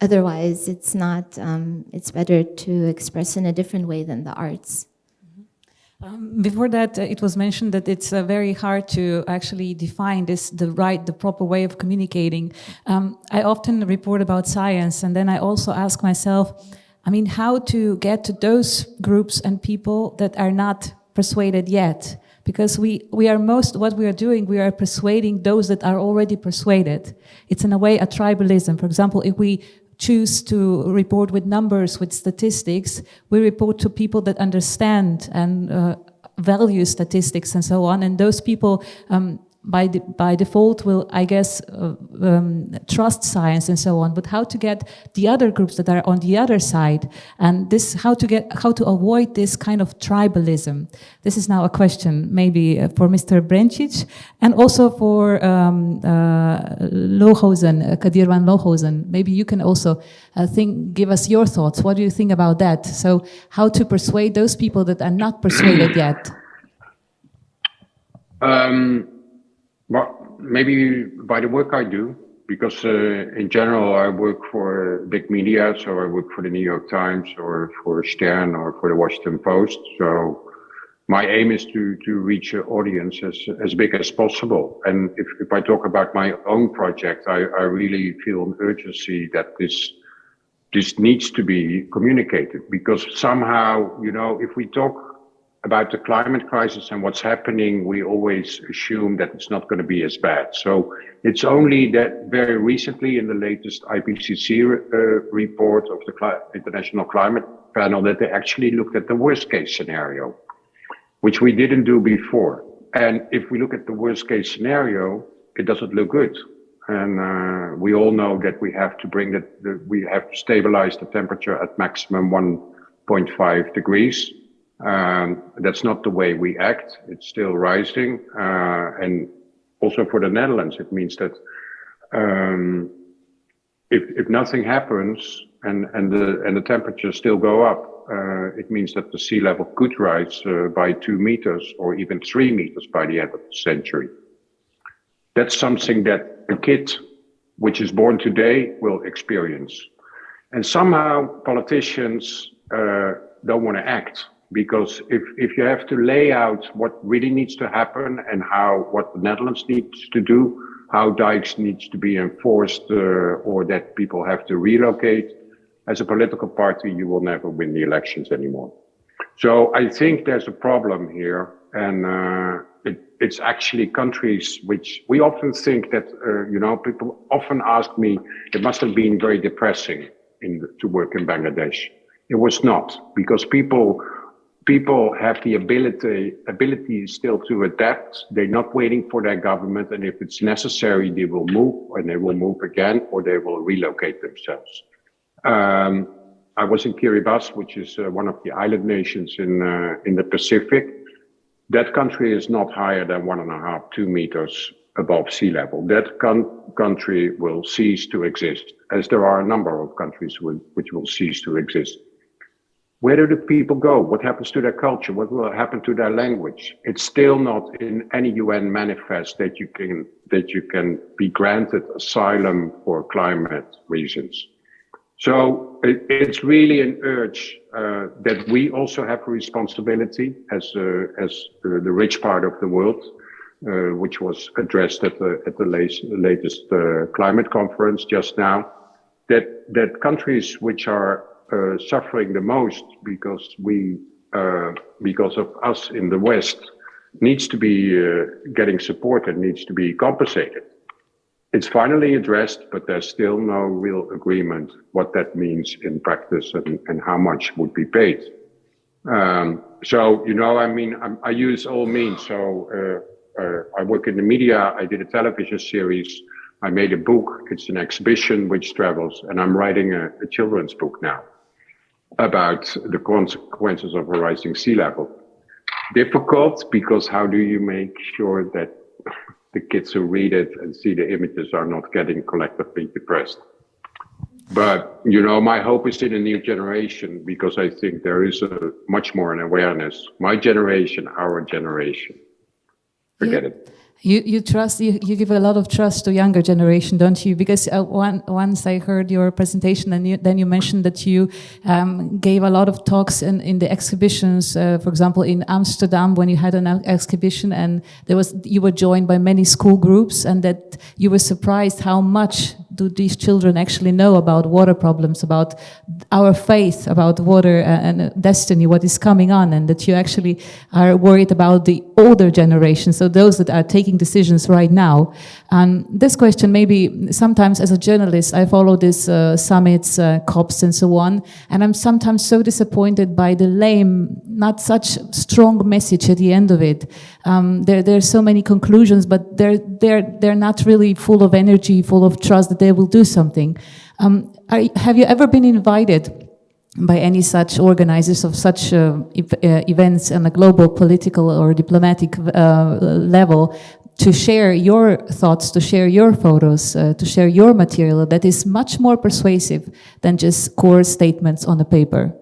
Otherwise, it's not. It's better to express in a different way than the arts. Before that, it was mentioned that it's very hard to actually define the proper way of communicating. I often report about science, and then I also ask myself, I mean, how to get to those groups and people that are not persuaded yet? Because what we are doing, we are persuading those that are already persuaded. It's in a way a tribalism. For example, if we choose to report with numbers, with statistics, we report to people that understand and value statistics and so on. And those people, by default, will, I guess, trust science and so on. But how to get the other groups that are on the other side, and how to avoid this kind of tribalism? This is now a question, maybe for Mr. Brencic, and also for Lohozen, Kadir van Lohozen. Maybe you can also give us your thoughts. What do you think about that? So, how to persuade those people that are not persuaded yet? Well, maybe by the work I do, because in general I work for big media, so I work for the New York Times or for Stern or for the Washington Post. So my aim is to reach an audience as big as possible. And if I talk about my own project, I really feel an urgency that this needs to be communicated, because somehow, if we talk about the climate crisis and what's happening, we always assume that it's not going to be as bad. So it's only that very recently in the latest IPCC report of the International Climate Panel that they actually looked at the worst case scenario, which we didn't do before. And if we look at the worst case scenario, it doesn't look good. And we all know that we have to we have to stabilize the temperature at maximum 1.5 degrees. That's not the way we act. It's still rising. And also for the Netherlands, it means that if nothing happens and the temperatures still go up, it means that the sea level could rise by 2 meters or even 3 meters by the end of the century. That's something that a kid which is born today will experience. And somehow politicians don't want to act. Because if you have to lay out what really needs to happen and what the Netherlands needs to do, how dikes needs to be enforced or that people have to relocate, as a political party, you will never win the elections anymore. So I think there's a problem here, and it's actually countries which we often think that, people often ask me, it must have been very depressing to work in Bangladesh. It was not, because people have the ability still to adapt. They're not waiting for their government, and if it's necessary, they will move, and they will move again, or they will relocate themselves. I was in Kiribati, which is one of the island nations in the Pacific. That country is not higher than 1.5, 2 meters above sea level. That country will cease to exist, as there are a number of countries which will cease to exist. Where do the people go? What happens to their culture? What will happen to their language? It's still not in any UN manifest that you can be granted asylum for climate reasons. So it's really an urge that we also have a responsibility as the rich part of the world, which was addressed at the latest climate conference just now, that countries which are suffering the most because of us in the West needs to be getting support and needs to be compensated. It's finally addressed, but there's still no real agreement what that means in practice and how much would be paid. So, you know, I mean, I use all means. So I work in the media. I did a television series. I made a book. It's an exhibition which travels, and I'm writing a children's book now about the consequences of a rising sea level. Difficult, because how do you make sure that the kids who read it and see the images are not getting collectively depressed? But, you know, my hope is in a new generation, because I think there is a much more an awareness. My generation, our generation. Forget it. You trust, you give a lot of trust to younger generation, don't you? Because once I heard your presentation, and then you mentioned that you gave a lot of talks in the exhibitions, for example, in Amsterdam, when you had an exhibition, and you were joined by many school groups, and that you were surprised how much do these children actually know about water problems, about our faith, about water and destiny, what is coming on, and that you actually are worried about the older generation, so those that are taking decisions right now. And this question, maybe sometimes as a journalist, I follow these summits, COPs and so on, and I'm sometimes so disappointed by the lame, not such strong message at the end of it. There are so many conclusions, but they're not really full of energy, full of trust that they will do something. Have you ever been invited by any such organizers of such events on a global political or diplomatic level to share your thoughts, to share your photos, to share your material that is much more persuasive than just core statements on the paper?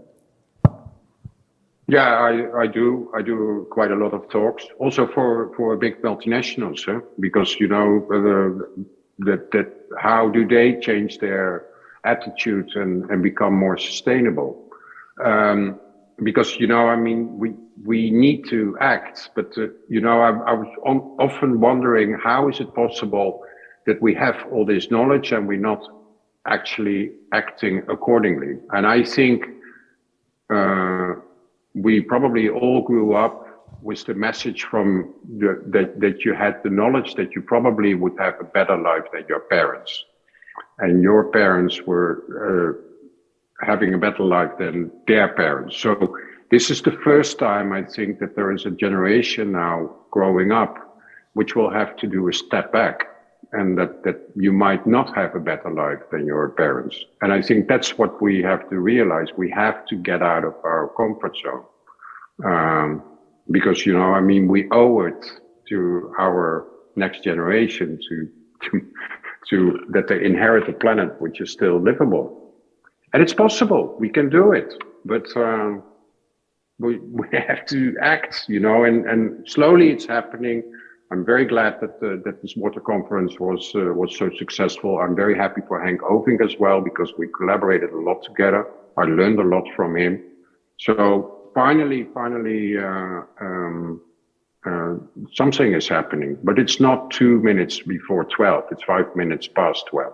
Yeah, I do quite a lot of talks, also for big multinationals, because, you know, that how do they change their attitude and become more sustainable? Because, you know, I mean, we need to act, but, you know, I was often wondering, how is it possible that we have all this knowledge and we're not actually acting accordingly? And I think we probably all grew up with the message from that you had the knowledge that you probably would have a better life than your parents. And your parents were having a better life than their parents. So this is the first time, I think, that there is a generation now growing up which will have to do a step back, and that you might not have a better life than your parents. And I think that's what we have to realize. We have to get out of our comfort zone. Because, you know, I mean, we owe it to our next generation to that they inherit a planet which is still livable. And it's possible, we can do it, but we have to act, you know, and slowly it's happening. I'm very glad that this water conference was so successful. I'm very happy for Henk Oving as well, because we collaborated a lot together. I learned a lot from him. So finally, something is happening, but it's not 2 minutes before 12. It's 5 minutes past 12.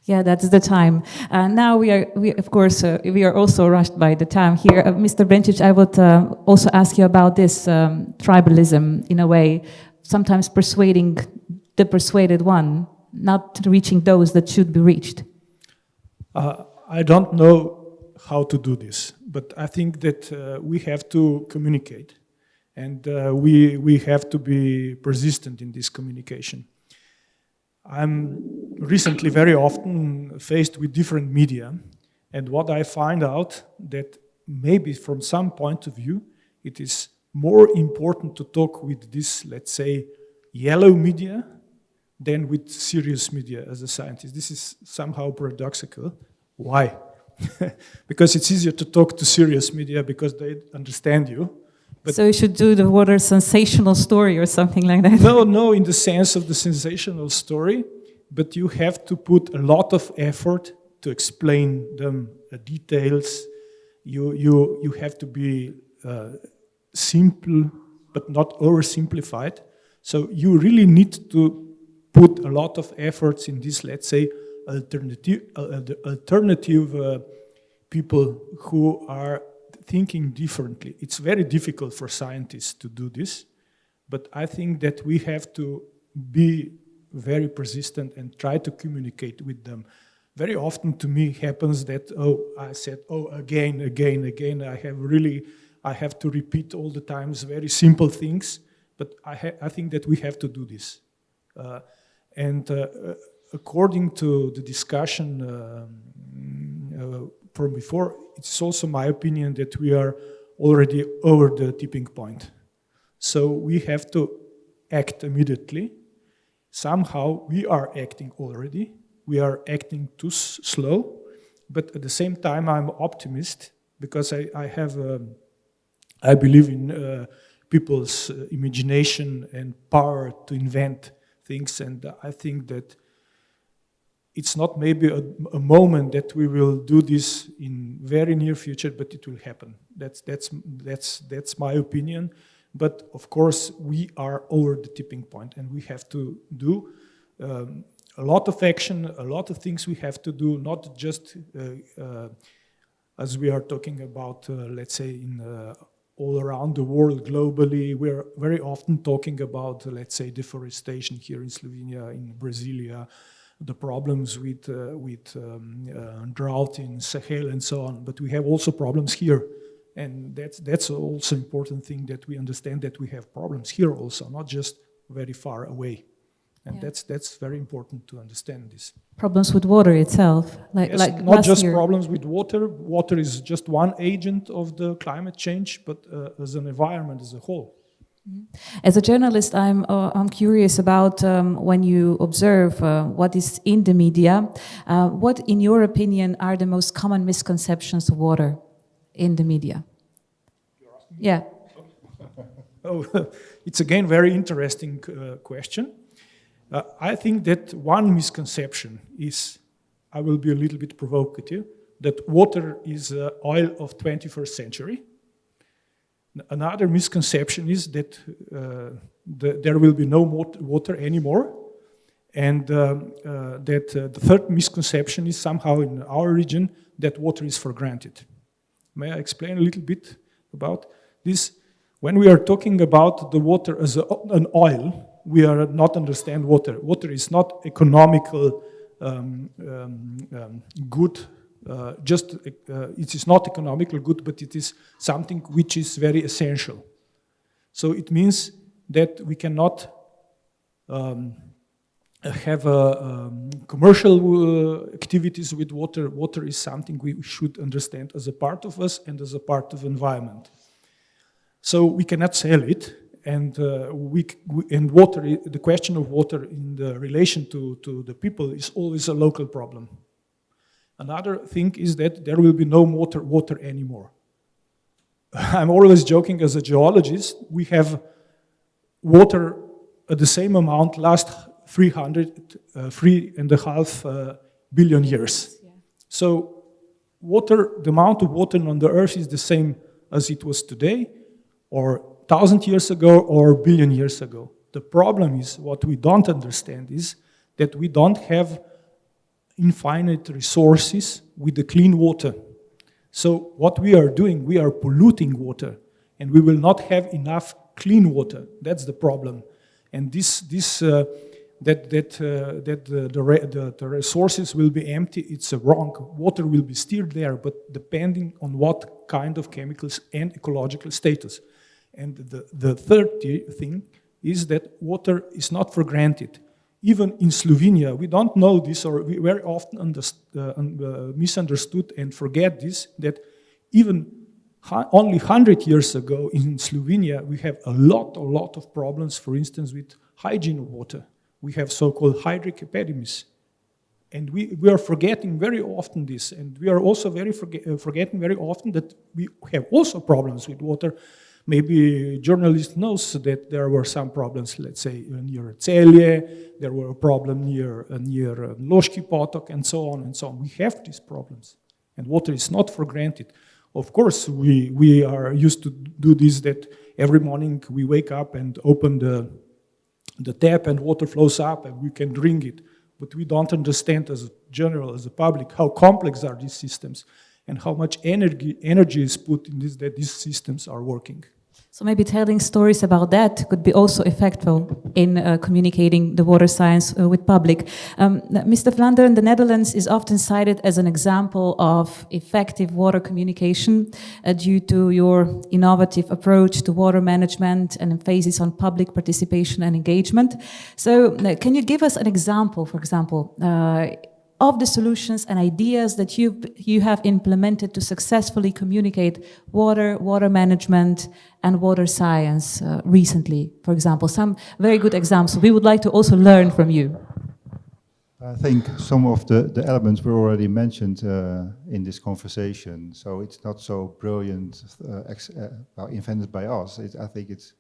Yeah, that's the time. Now we are also rushed by the time here. Mr. Brencic, I would also ask you about this tribalism, in a way, sometimes persuading the persuaded one, not reaching those that should be reached. I don't know how to do this, but I think that we have to communicate, and we have to be persistent in this communication. I'm recently very often faced with different media, and what I find out that maybe from some point of view, it is more important to talk with this, let's say, yellow media than with serious media as a scientist. This is somehow paradoxical. Why? Because it's easier to talk to serious media because they understand you. But so you should do the water sensational story or something like that? No, in the sense of the sensational story, but you have to put a lot of effort to explain them, details. You have to be simple, but not oversimplified. So you really need to put a lot of efforts in this, let's say, alternative people who are thinking differently. It's very difficult for scientists to do this, but I think that we have to be very persistent and try to communicate with them. very often to me happens that, I said, again, I have to repeat all the times very simple things, but I think that we have to do this. According to the discussion from before, it's also my opinion that we are already over the tipping point. So we have to act immediately. Somehow we are acting already. We are acting too slow, but at the same time I'm optimist because I believe in people's imagination and power to invent things, and I think that it's not maybe a moment that we will do this in very near future, but it will happen. That's my opinion. But of course, we are over the tipping point, and we have to do a lot of action, a lot of things we have to do, not just as we are talking about, let's say, in all around the world globally. We're very often talking about, let's say, deforestation here in Slovenia, in Brasilia, the problems with drought in Sahel and so on. But we have also problems here. And that's also important thing, that we understand that we have problems here also, not just very far away. And that's very important to understand this. Problems with water itself, yes, like not just year. Problems with water. Water is just one agent of the climate change, but as an environment as a whole. As a journalist, I'm curious about when you observe what is in the media. What, in your opinion, are the most common misconceptions of water in the media? Yeah. Oh, it's again very interesting question. I think that one misconception is, I will be a little bit provocative, that water is oil of 21st century. Another misconception is that there will be no water anymore. And that the third misconception is somehow in our region that water is for granted. May I explain a little bit about this? When we are talking about the water as an oil, we are not understand water. Water is not economical good. It is not economical good, but it is something which is very essential. So it means that we cannot have commercial activities with water. Water is something we should understand as a part of us and as a part of the environment. So we cannot sell it, and water. The question of water in the relation to the people is always a local problem. Another thing is that there will be no water anymore. I'm always joking as a geologist. We have water at the same amount last 3.5 billion years. Yeah. So the amount of water on the earth is the same as it was today, or 1,000 years ago, or billion years ago. The problem is, what we don't understand is that we don't have infinite resources with the clean water. So what we are doing, we are polluting water, and we will not have enough clean water. That's the problem. And the resources will be empty, it's wrong. Water will be still there, but depending on what kind of chemicals and ecological status. And the third thing is that water is not for granted. Even in Slovenia, we don't know this, or we very often misunderstood and forget this, that even only 100 years ago in Slovenia, we have a lot of problems, for instance, with hygiene of water. We have so-called hydric epidemics. And we are forgetting very often this, and we are also forgetting very often that we have also problems with water. Maybe journalist knows that there were some problems, let's say, near Celje, there were a problem near Loški Potok, and so on and so on. We have these problems, and water is not for granted. Of course, we are used to do this, that every morning we wake up and open the tap and water flows up and we can drink it. But we don't understand as a general, as a public, how complex are these systems and how much energy is put in this, that these systems are working. So maybe telling stories about that could be also effective in communicating the water science with public. Mr. Vlaanderen, the Netherlands is often cited as an example of effective water communication due to your innovative approach to water management and emphasis on public participation and engagement. So can you give us an example, for example, of the solutions and ideas that you have implemented to successfully communicate water management and water science recently, for example? Some very good examples. We would like to also learn from you. I think some of the elements were already mentioned in this conversation, so it's not so brilliant, invented by us. I think it's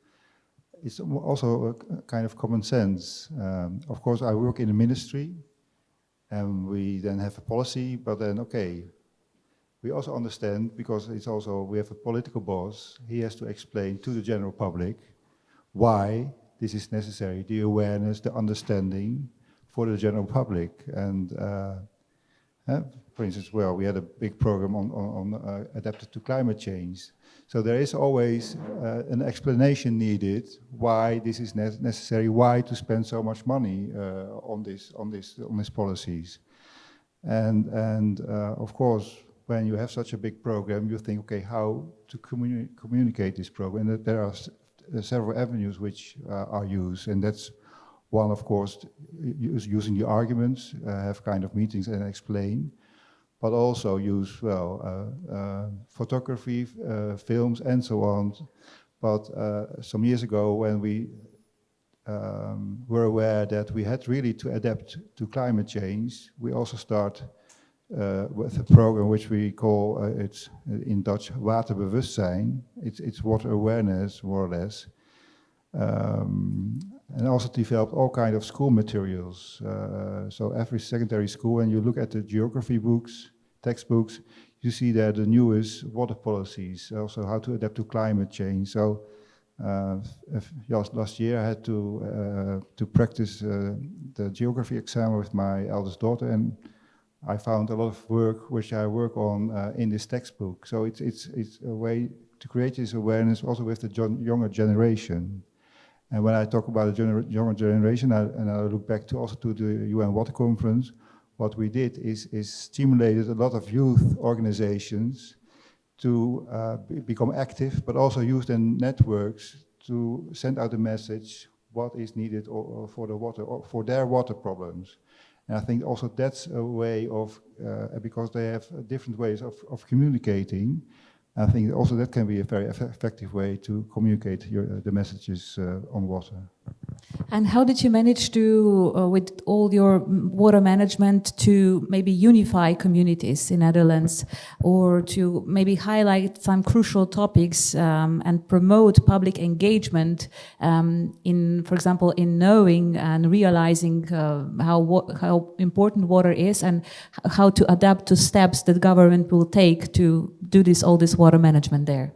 also a kind of common sense. Of course, I work in a ministry, and we then have a policy, but then, okay, we also understand, because we have a political boss, he has to explain to the general public why this is necessary, the awareness, the understanding for the general public. And for instance, we had a big program on adapted to climate change. So there is always an explanation needed why this is necessary, why to spend so much money on these policies. And of course, when you have such a big program, you think, okay, how to communicate this program? And there are several avenues which are used, and that's one, of course, using the arguments, have kind of meetings and explain, but also use, photography, films, and so on. But some years ago, when we were aware that we had really to adapt to climate change, we also start with a program which we call, it's in Dutch, waterbewustzijn. It's water awareness, more or less. And also developed all kind of school materials. So every secondary school, when you look at the geography books, textbooks, you see there the newest water policies, also how to adapt to climate change. So last year I had to practice the geography exam with my eldest daughter, and I found a lot of work which I work on in this textbook. So it's a way to create this awareness also with the younger generation. And when I talk about the younger generation, and I look back to the UN Water Conference, what we did is stimulated a lot of youth organizations to become active, but also use their networks to send out a message what is needed for the water, or for their water problems. And I think also that's a way of, because they have different ways of communicating, I think also that can be a very effective way to communicate the messages on water. And how did you manage to, with all your water management, to maybe unify communities in Netherlands, or to maybe highlight some crucial topics and promote public engagement in, for example, in knowing and realizing how important water is, and how to adapt to steps that government will take to do all this water management there?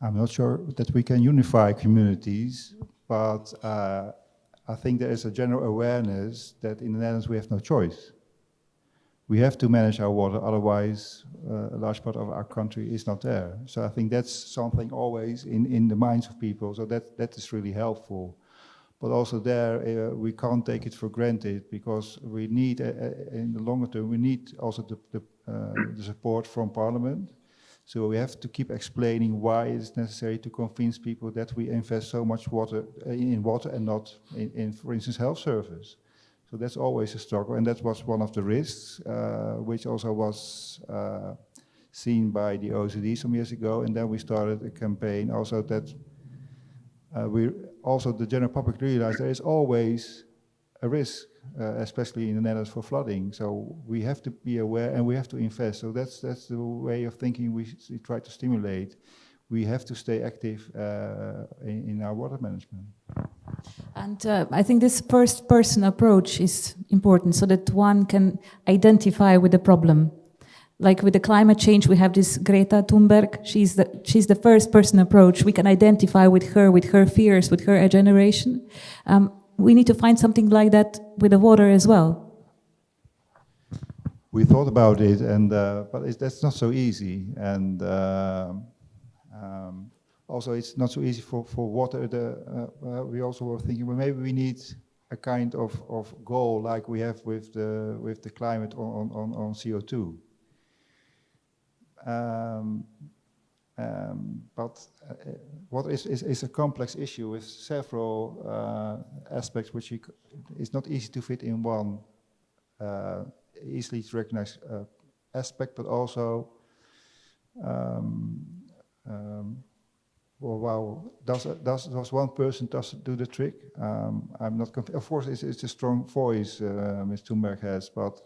I'm not sure that we can unify communities, but I think there is a general awareness that in the Netherlands we have no choice. We have to manage our water, otherwise a large part of our country is not there. So I think that's something always in the minds of people, so that is really helpful. But also there, we can't take it for granted, because we need, in the longer term, we need also the support from Parliament. So we have to keep explaining why it is necessary to convince people that we invest so much in water and not in, for instance, health service. So that's always a struggle, and that was one of the risks, which also was seen by the OECD some years ago. And then we started a campaign also that the general public realized there is always a risk, especially in the Netherlands, for flooding. So we have to be aware and we have to invest. So that's the way of thinking we try to stimulate. We have to stay active in our water management. And I think this first-person approach is important, so that one can identify with the problem. Like with the climate change, we have this Greta Thunberg. She's the first-person approach. We can identify with her fears, with her generation. We need to find something like that with the water as well. We thought about it, and but that's not so easy. And also it's not so easy for water. We also were thinking, well, maybe we need a kind of goal like we have with the climate on CO2. But water is a complex issue with several aspects which is not easy to fit in one easily to recognize aspect, but also does one person do the trick? I'm not convinced. Of course, it's a strong voice Ms. Thunberg has, but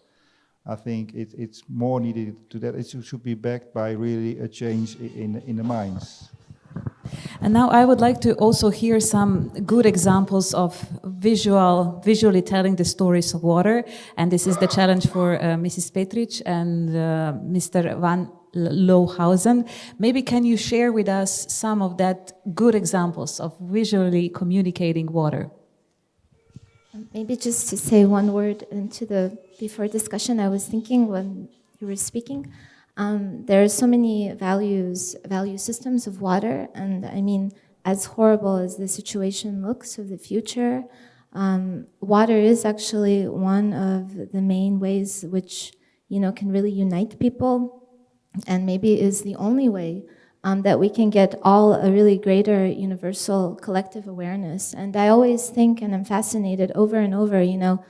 I think it's more needed to that. It should be backed by really a change in the minds. And now I would like to also hear some good examples of visually telling the stories of water. And this is the challenge for Mrs. Petric and Mr. Van Lohausen. Maybe can you share with us some of that good examples of visually communicating water? Maybe just to say one word into the before discussion, I was thinking when you were speaking, there are so many value systems of water, and I mean, as horrible as the situation looks of the future, water is actually one of the main ways which, you know, can really unite people, and maybe is the only way that we can get all a really greater universal collective awareness. And I always think, and I'm fascinated over and over, you know,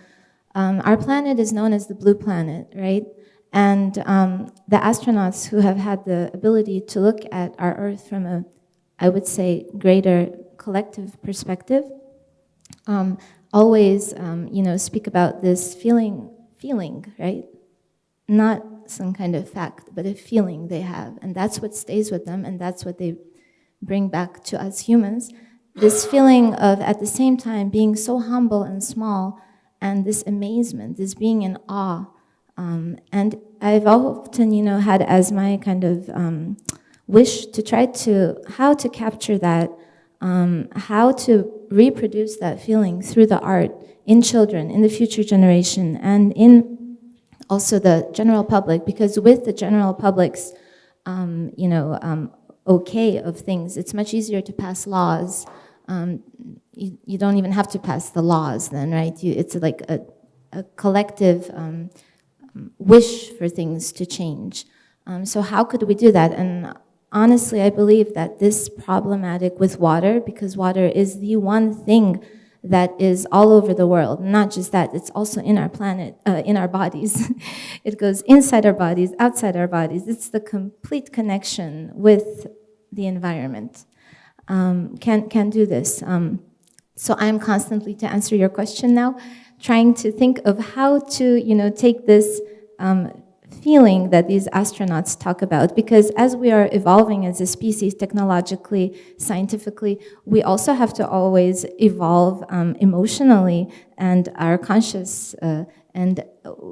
our planet is known as the blue planet, right? And the astronauts who have had the ability to look at our Earth from a, I would say, greater collective perspective, always, you know, speak about this feeling, right? Not some kind of fact, but a feeling they have. And that's what stays with them, and that's what they bring back to us humans. This feeling of, at the same time, being so humble and small, and this amazement, this being in awe. And I've often, you know, had as my kind of wish to try to, how to capture that, how to reproduce that feeling through the art in children, in the future generation, and in also the general public, because with the general public's, you know, okay of things, it's much easier to pass laws. You don't even have to pass the laws then, right? It's like a collective wish for things to change. So how could we do that? And honestly, I believe that this problematic with water, because water is the one thing that is all over the world. Not just that, it's also in our planet, in our bodies. It goes inside our bodies, outside our bodies. It's the complete connection with the environment. Can do this. So I'm constantly, to answer your question now, trying to think of how to, you know, take this feeling that these astronauts talk about, because as we are evolving as a species technologically, scientifically, we also have to always evolve emotionally and our conscious, and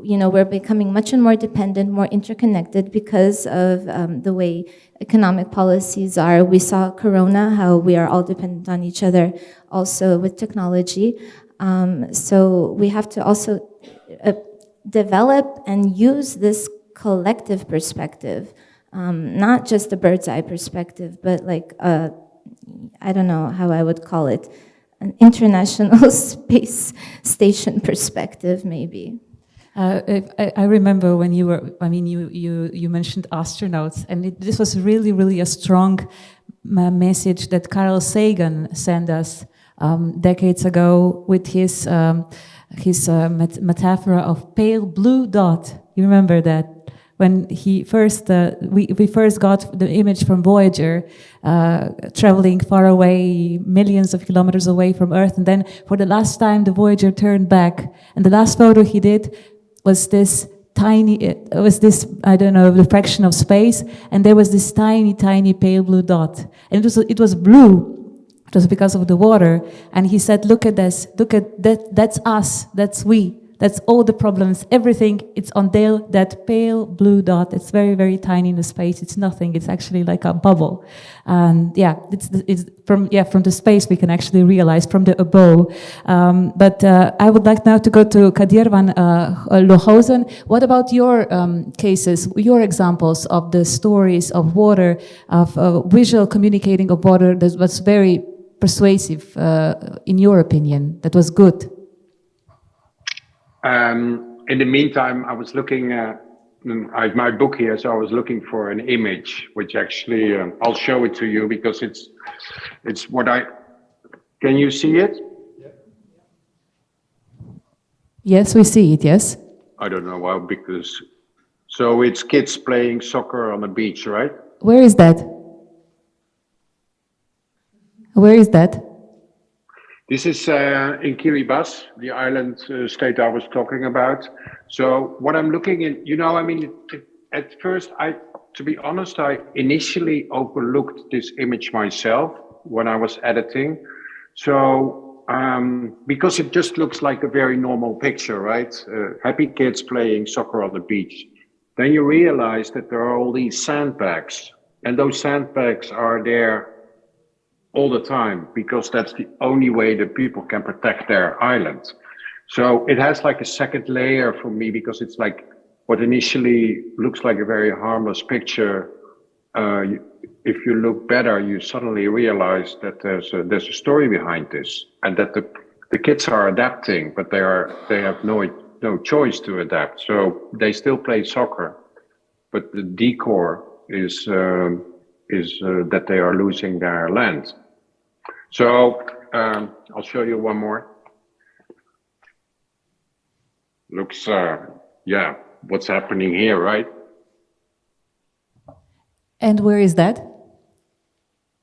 you know, we're becoming much more dependent, more interconnected because of the way economic policies are. We saw Corona, how we are all dependent on each other, also with technology. So we have to also develop and use this collective perspective, not just a bird's eye perspective, but like, I don't know how I would call it, an international space station perspective, maybe. I remember when you were, I mean, you mentioned astronauts, and this was really, really a strong message that Carl Sagan sent us decades ago with his metaphor of pale blue dot. You remember that? When he first, we first got the image from Voyager, traveling far away, millions of kilometers away from Earth, and then for the last time the Voyager turned back, and the last photo he did was this tiny, it was this, I don't know, the fraction of space, and there was this tiny, tiny pale blue dot, and it was blue. It was because of the water, and he said, "Look at this, look at that. That's us. That's we. That's all the problems. Everything, it's on that pale blue dot. It's very, very tiny in the space. It's nothing. It's actually like a bubble. And yeah, it's from the space we can actually realize from the above. But I would like now to go to Kadir van Lohuizen. What about your cases, your examples of the stories of water, of visual communicating of water that was very persuasive, in your opinion, that was good? In the meantime, I was looking at, I have my book here, so I was looking for an image, which actually, I'll show it to you because it's what can you see it? Yes, we see it, yes. I don't know how, because, so it's kids playing soccer on the beach, right? Where is that? Where is that? This is in Kiribati, the island state I was talking about. So what I'm looking at, at first, to be honest, I initially overlooked this image myself when I was editing. So, because it just looks like a very normal picture, right? Happy kids playing soccer on the beach. Then you realize that there are all these sandbags, and those sandbags are there all the time because that's the only way that people can protect their island. So it has like a second layer for me because it's like what initially looks like a very harmless picture. If you look better, you suddenly realize that there's a story behind this, and that the kids are adapting, but they have no choice to adapt. So they still play soccer, but the decor is that they are losing their land. So I'll show you one more. Looks, what's happening here, right? And where is that?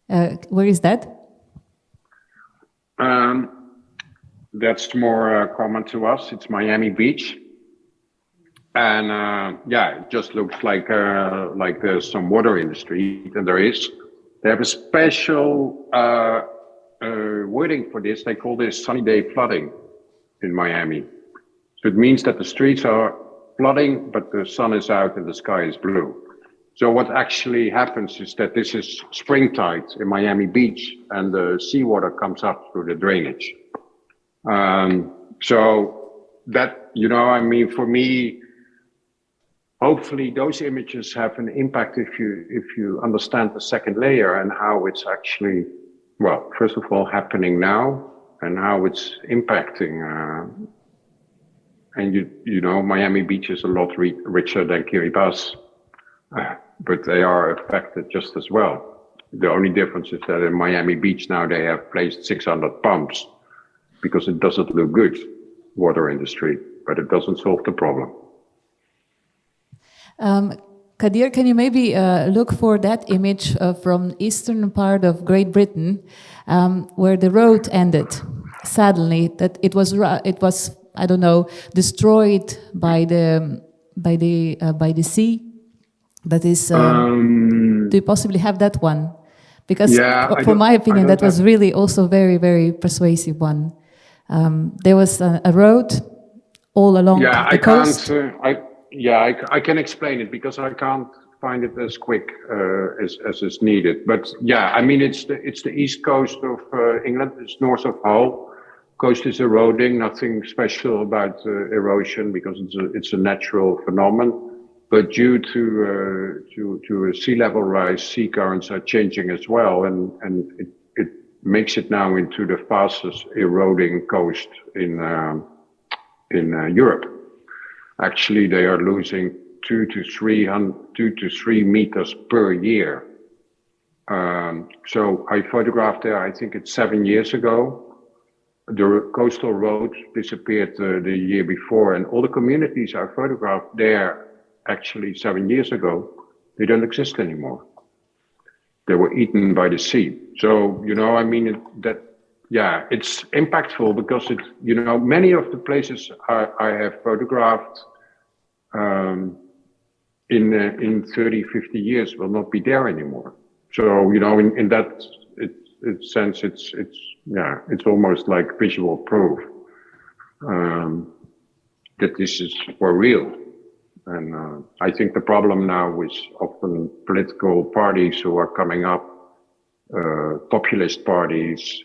Where is that? That's more common to us. It's Miami Beach. And it just looks like there's some water in the street, and there is. They have a special wording for this. They call this sunny day flooding in Miami. So it means that the streets are flooding, but the sun is out and the sky is blue. So what actually happens is that this is spring tide in Miami Beach, and the seawater comes up through the drainage. So that, for me, hopefully those images have an impact if you understand the second layer and how it's actually, well, first of all, happening now and how it's impacting. And Miami Beach is a lot richer than Kiribati, but they are affected just as well. The only difference is that in Miami Beach now they have placed 600 pumps because it doesn't look good, water industry, but it doesn't solve the problem. Kadir, can you maybe look for that image from eastern part of Great Britain, where the road ended suddenly? That it was I don't know, destroyed by the sea. That is. Do you possibly have that one? Because, for my opinion, that was really also very, very persuasive one. There was a road all along the coast. I can explain it because I can't find it as quick as is needed. But it's the east coast of England. It's north of Hull. Coast is eroding. Nothing special about erosion because it's a natural phenomenon. But due to a sea level rise, sea currents are changing as well, and it makes it now into the fastest eroding coast in Europe. Actually, they are losing 2 to 3 meters per year. So I photographed there, I think it's 7 years ago. The coastal road disappeared the year before, and all the communities I photographed there actually 7 years ago, they don't exist anymore. They were eaten by the sea. So, it's impactful because many of the places I have photographed in 30, 50 years will not be there anymore. So, in that sense, it's almost like visual proof. that this is for real. And I think the problem now is often political parties who are coming up, populist parties,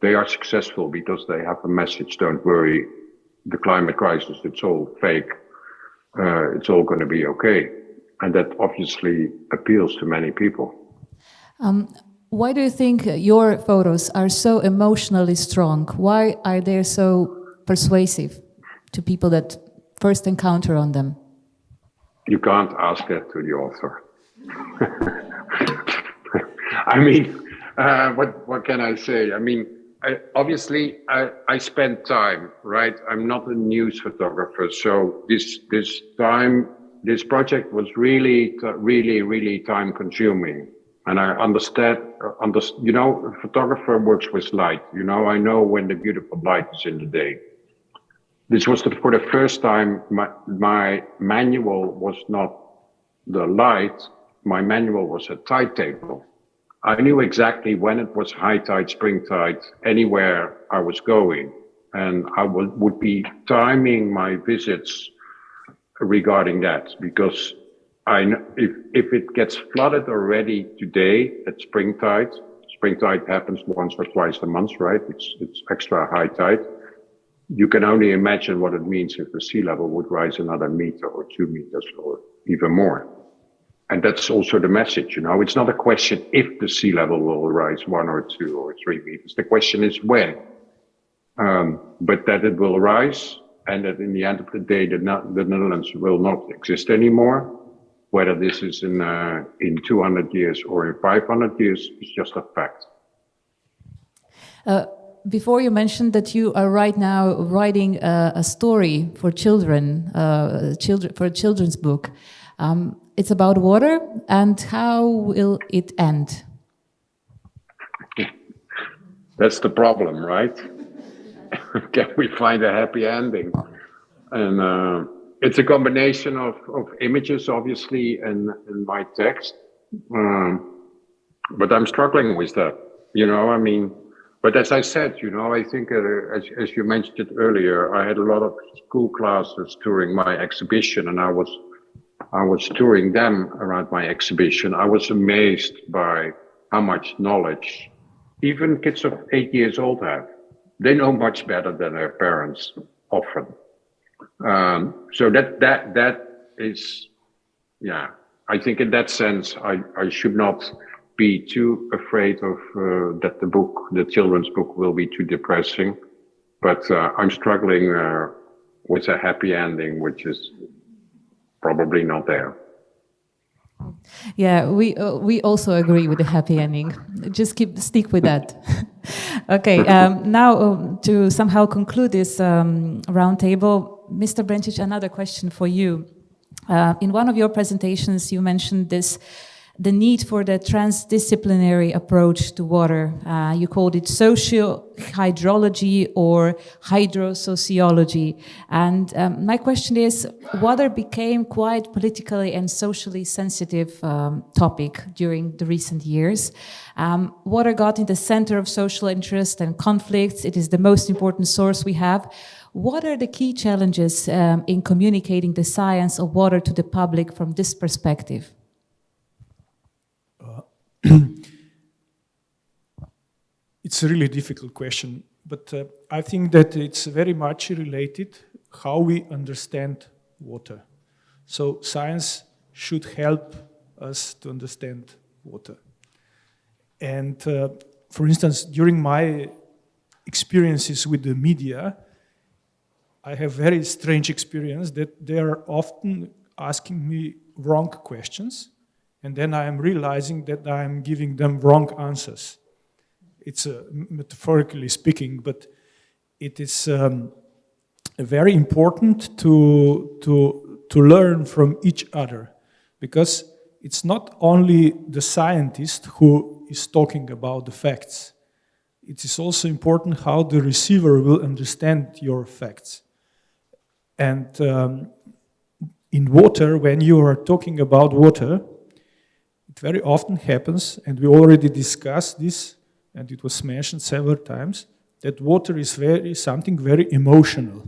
they are successful because they have a message, don't worry, the climate crisis, it's all fake, it's all going to be okay. And that obviously appeals to many people. Why do you think your photos are so emotionally strong? Why are they so persuasive to people that first encounter on them? You can't ask that to the author. I mean, what can I say? I mean, obviously, I spend time, right? I'm not a news photographer, so this project was really time consuming. And I understand, you know, a photographer works with light. You know, I know when the beautiful light is in the day. This was for the first time, my manual was not the light, my manual was a tide table. I knew exactly when it was high tide, spring tide, anywhere I was going. And I would be timing my visits regarding that, because if it gets flooded already today at spring tide happens once or twice a month, right? It's extra high tide. You can only imagine what it means if the sea level would rise another meter or 2 meters or even more. And that's also the message, you know, it's not a question if the sea level will rise 1 or 2 or 3 meters. The question is when. But that it will rise, and that in the end of the day, the Netherlands will not exist anymore. Whether this is in 200 years or in 500 years is just a fact. Before you mentioned that you are right now writing a story for children, for a children's book. It's about water, and how will it end? That's the problem, right? Can we find a happy ending? And it's a combination of images, obviously, and my text. But I'm struggling with that, you know, I mean, but as I said, you know, I think as you mentioned it earlier, I had a lot of school classes during my exhibition, and I was touring them around my exhibition. I was amazed by how much knowledge even kids of 8 years old have. They know much better than their parents often. So that is, yeah, I think in that sense, I should not be too afraid of that the children's book will be too depressing, but I'm struggling with a happy ending, which is probably not there. Yeah, we also agree with the happy ending. Just stick with that. Okay, now to somehow conclude this roundtable, Mr. Brencic, another question for you. In one of your presentations, you mentioned the need for the transdisciplinary approach to water. You called it socio-hydrology or hydrosociology. And my question is, water became quite politically and socially sensitive topic during the recent years. Water got in the center of social interest and conflicts. It is the most important source we have. What are the key challenges in communicating the science of water to the public from this perspective? It's a really difficult question, but I think that it's very much related how we understand water. So science should help us to understand water. And for instance, during my experiences with the media, I have very strange experience that they are often asking me wrong questions, and then I am realizing that I am giving them wrong answers. It's metaphorically speaking, but it is very important to learn from each other, because it's not only the scientist who is talking about the facts. It is also important how the receiver will understand your facts. And in water, when you are talking about water, it very often happens, and we already discussed this, and it was mentioned several times, that water is something very emotional.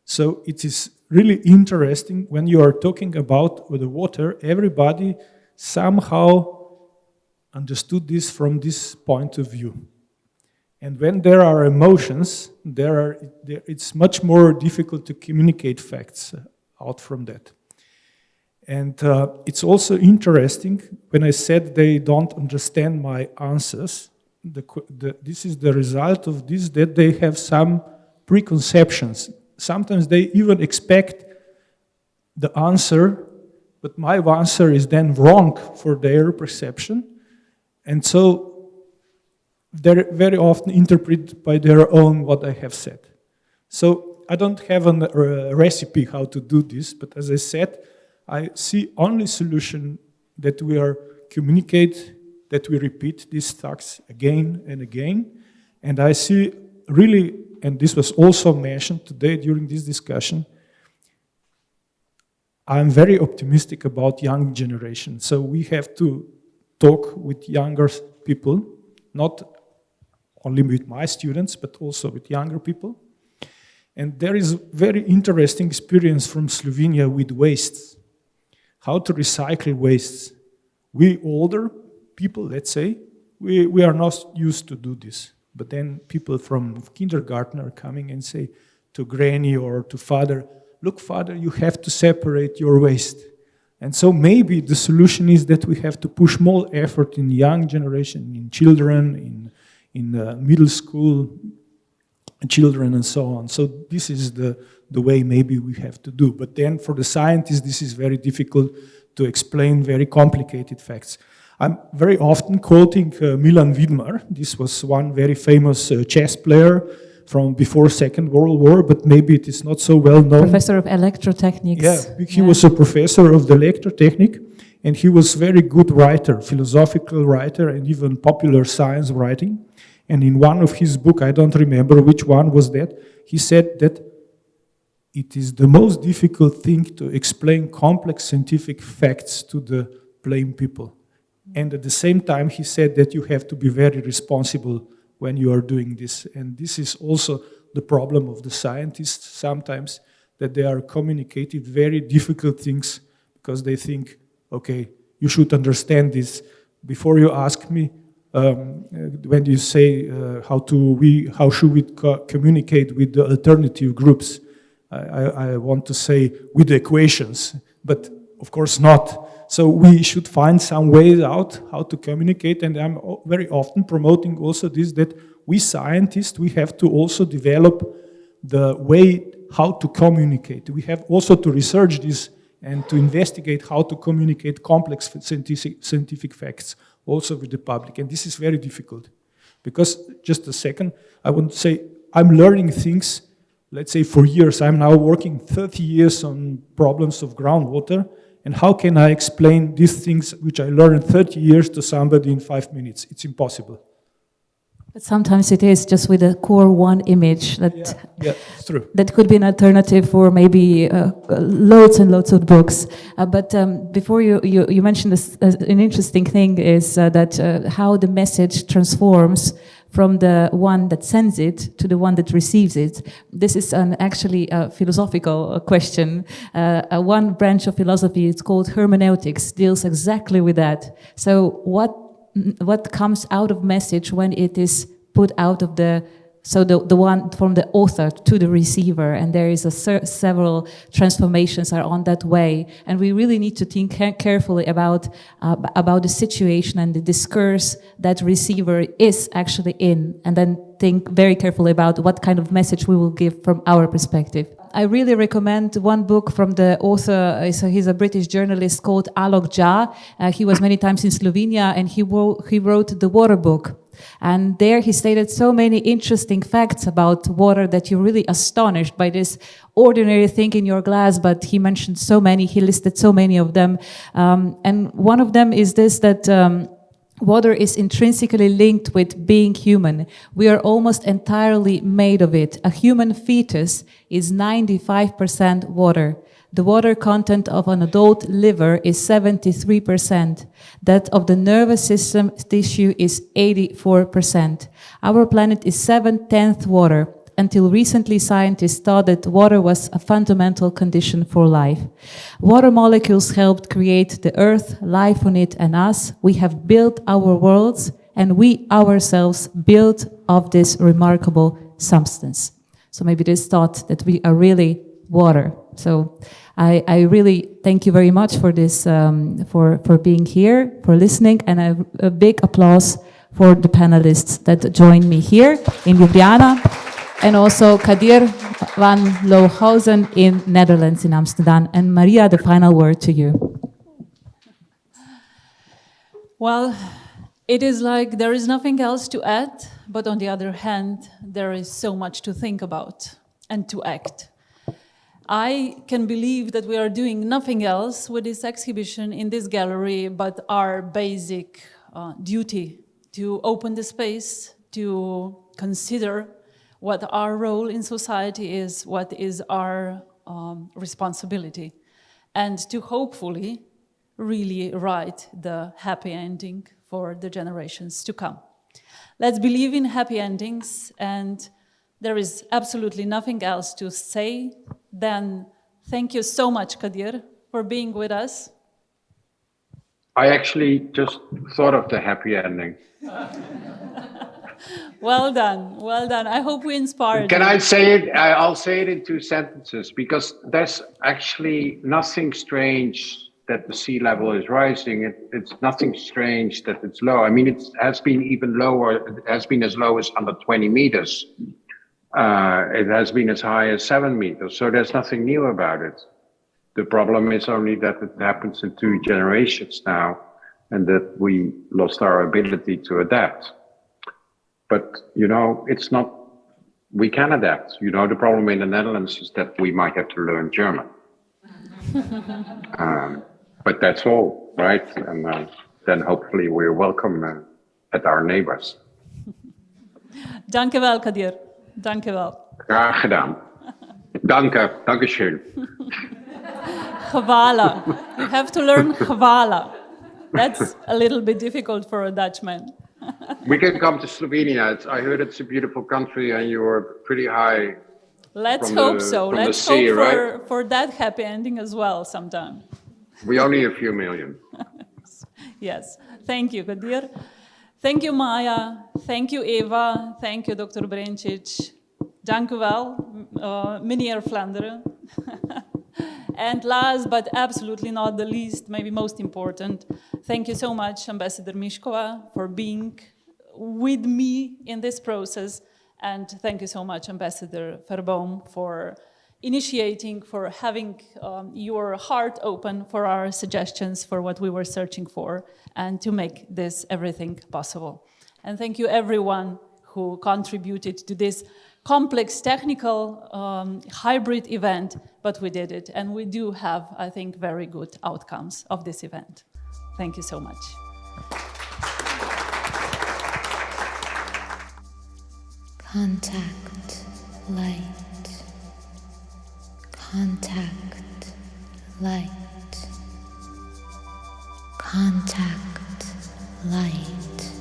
So it is really interesting when you are talking about the water, everybody somehow understood this from this point of view. And when there are emotions, it's much more difficult to communicate facts out from that. And it's also interesting, when I said they don't understand my answers, this is the result of this, that they have some preconceptions. Sometimes they even expect the answer, but my answer is then wrong for their perception. And so they very often interpret by their own what I have said. So I don't have a recipe how to do this, but as I said, I see only solution that we are communicate, that we repeat these facts again and again. And I see really, and this was also mentioned today during this discussion, I'm very optimistic about young generation. So we have to talk with younger people, not only with my students, but also with younger people. And there is very interesting experience from Slovenia with wastes. How to recycle wastes. We older people, let's say, we are not used to do this. But then people from kindergarten are coming and say to granny or to father, look, father, you have to separate your waste. And so maybe the solution is that we have to push more effort in young generation, in children, in middle school children and so on. So this is the way maybe we have to do. But then for the scientists, this is very difficult to explain very complicated facts. I'm very often quoting Milan Vidmar. This was one very famous chess player from before Second World War, but maybe it is not so well known. Professor of electrotechnics. Yeah, he was a professor of the electrotechnic, and he was very good writer, philosophical writer, and even popular science writing. And in one of his books, I don't remember which one was that, he said that it is the most difficult thing to explain complex scientific facts to the plain people. And at the same time, he said that you have to be very responsible when you are doing this. And this is also the problem of the scientists sometimes, that they are communicating very difficult things because they think, okay, you should understand this. Before you ask me, when you say how should we communicate with the alternative groups, I want to say with the equations, but of course not. So we should find some ways out how to communicate, and I'm very often promoting also this, that we scientists, we have to also develop the way how to communicate. We have also to research this and to investigate how to communicate complex scientific facts also with the public. And this is very difficult because, just a second, I want to say I'm learning things, let's say for years. I'm now working 30 years on problems of groundwater. And how can I explain these things which I learned 30 years to somebody in 5 minutes? It's impossible. But sometimes it is just with a core one image that it's true. That could be an alternative for maybe loads and loads of books. But before you mentioned this, an interesting thing is that how the message transforms from the one that sends it to the one that receives it. This is actually a philosophical question. One branch of philosophy, it's called hermeneutics, deals exactly with that. So what comes out of message when it is put out of the one from the author to the receiver, and there is several transformations are on that way, and we really need to think carefully about the situation and the discourse that receiver is actually in, and then think very carefully about what kind of message we will give from our perspective. I really recommend one book from the author. He's a British journalist called Alok Jha. He was many times in Slovenia, and he wrote the Water Book. And there he stated so many interesting facts about water that you're really astonished by this ordinary thing in your glass, but he mentioned so many, he listed so many of them. And one of them is this, that water is intrinsically linked with being human. We are almost entirely made of it. A human fetus is 95% water. The water content of an adult liver is 73%. That of the nervous system tissue is 84%. Our planet is 7/10 water. Until recently, scientists thought that water was a fundamental condition for life. Water molecules helped create the earth, life on it, and us. We have built our worlds, and we ourselves built of this remarkable substance. So maybe this thought that we are really water. So I really thank you very much for this, for being here, for listening, and a big applause for the panelists that joined me here in Ljubljana, and also Kadir van Lohausen in Netherlands, in Amsterdam. And Maria, the final word to you. Well, it is like there is nothing else to add, but on the other hand, there is so much to think about and to act. I can believe that we are doing nothing else with this exhibition in this gallery but our basic duty to open the space, to consider what our role in society is, what is our responsibility, and to hopefully really write the happy ending for the generations to come. Let's believe in happy endings, and there is absolutely nothing else to say than thank you so much, Kadir, for being with us. I actually just thought of the happy ending. Well done, well done. I hope we inspired Can you. I say it? I'll say it in 2 sentences, because there's actually nothing strange that the sea level is rising. It's nothing strange that it's low. I mean, it has been even lower. It has been as low as 120 meters. It has been as high as 7 meters. So there's nothing new about it. The problem is only that it happens in 2 generations now, and that we lost our ability to adapt. But, you know, it's not, we can adapt. You know, the problem in the Netherlands is that we might have to learn German. But that's all, right? And then hopefully we're welcome at our neighbors. Dank je wel, Kadir. Dank je wel. Graag gedaan. Dankeschön. Gevala. You have to learn Gevala. That's a little bit difficult for a Dutchman. We can come to Slovenia. I heard it's a beautiful country and you're pretty high. Let's hope so. Let's sea, hope right? for that happy ending as well sometime. We only a few million. Yes. Thank you, Kadir. Thank you, Maya. Thank you, Eva. Thank you, Dr. Brencic. Dank u wel, meneer Vlaanderen. And last, but absolutely not the least, maybe most important, thank you so much, Ambassador Miškova, for being with me in this process. And thank you so much, Ambassador Verboom, for initiating, for having your heart open for our suggestions, for what we were searching for, and to make this everything possible. And thank you everyone who contributed to this complex technical hybrid event, but we did it. And we do have, I think, very good outcomes of this event. Thank you so much. Contact light. Contact light. Contact light.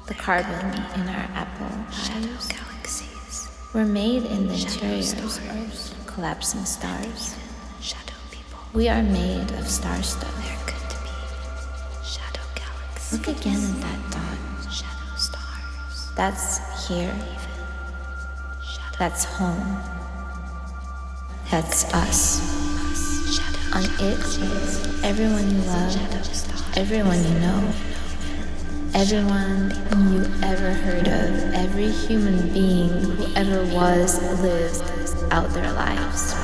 The carbon in our apple shadow galaxies were made in the interiors of collapsing stars. Shadow people. We are made of star stuff. There could be shadow galaxies. Look again at that dot. Shadow stars. That's here. Shadow. That's home. That's us. Shadow. On it, everyone you love, everyone you know, everyone you ever heard of, every human being who ever was, lived out their lives.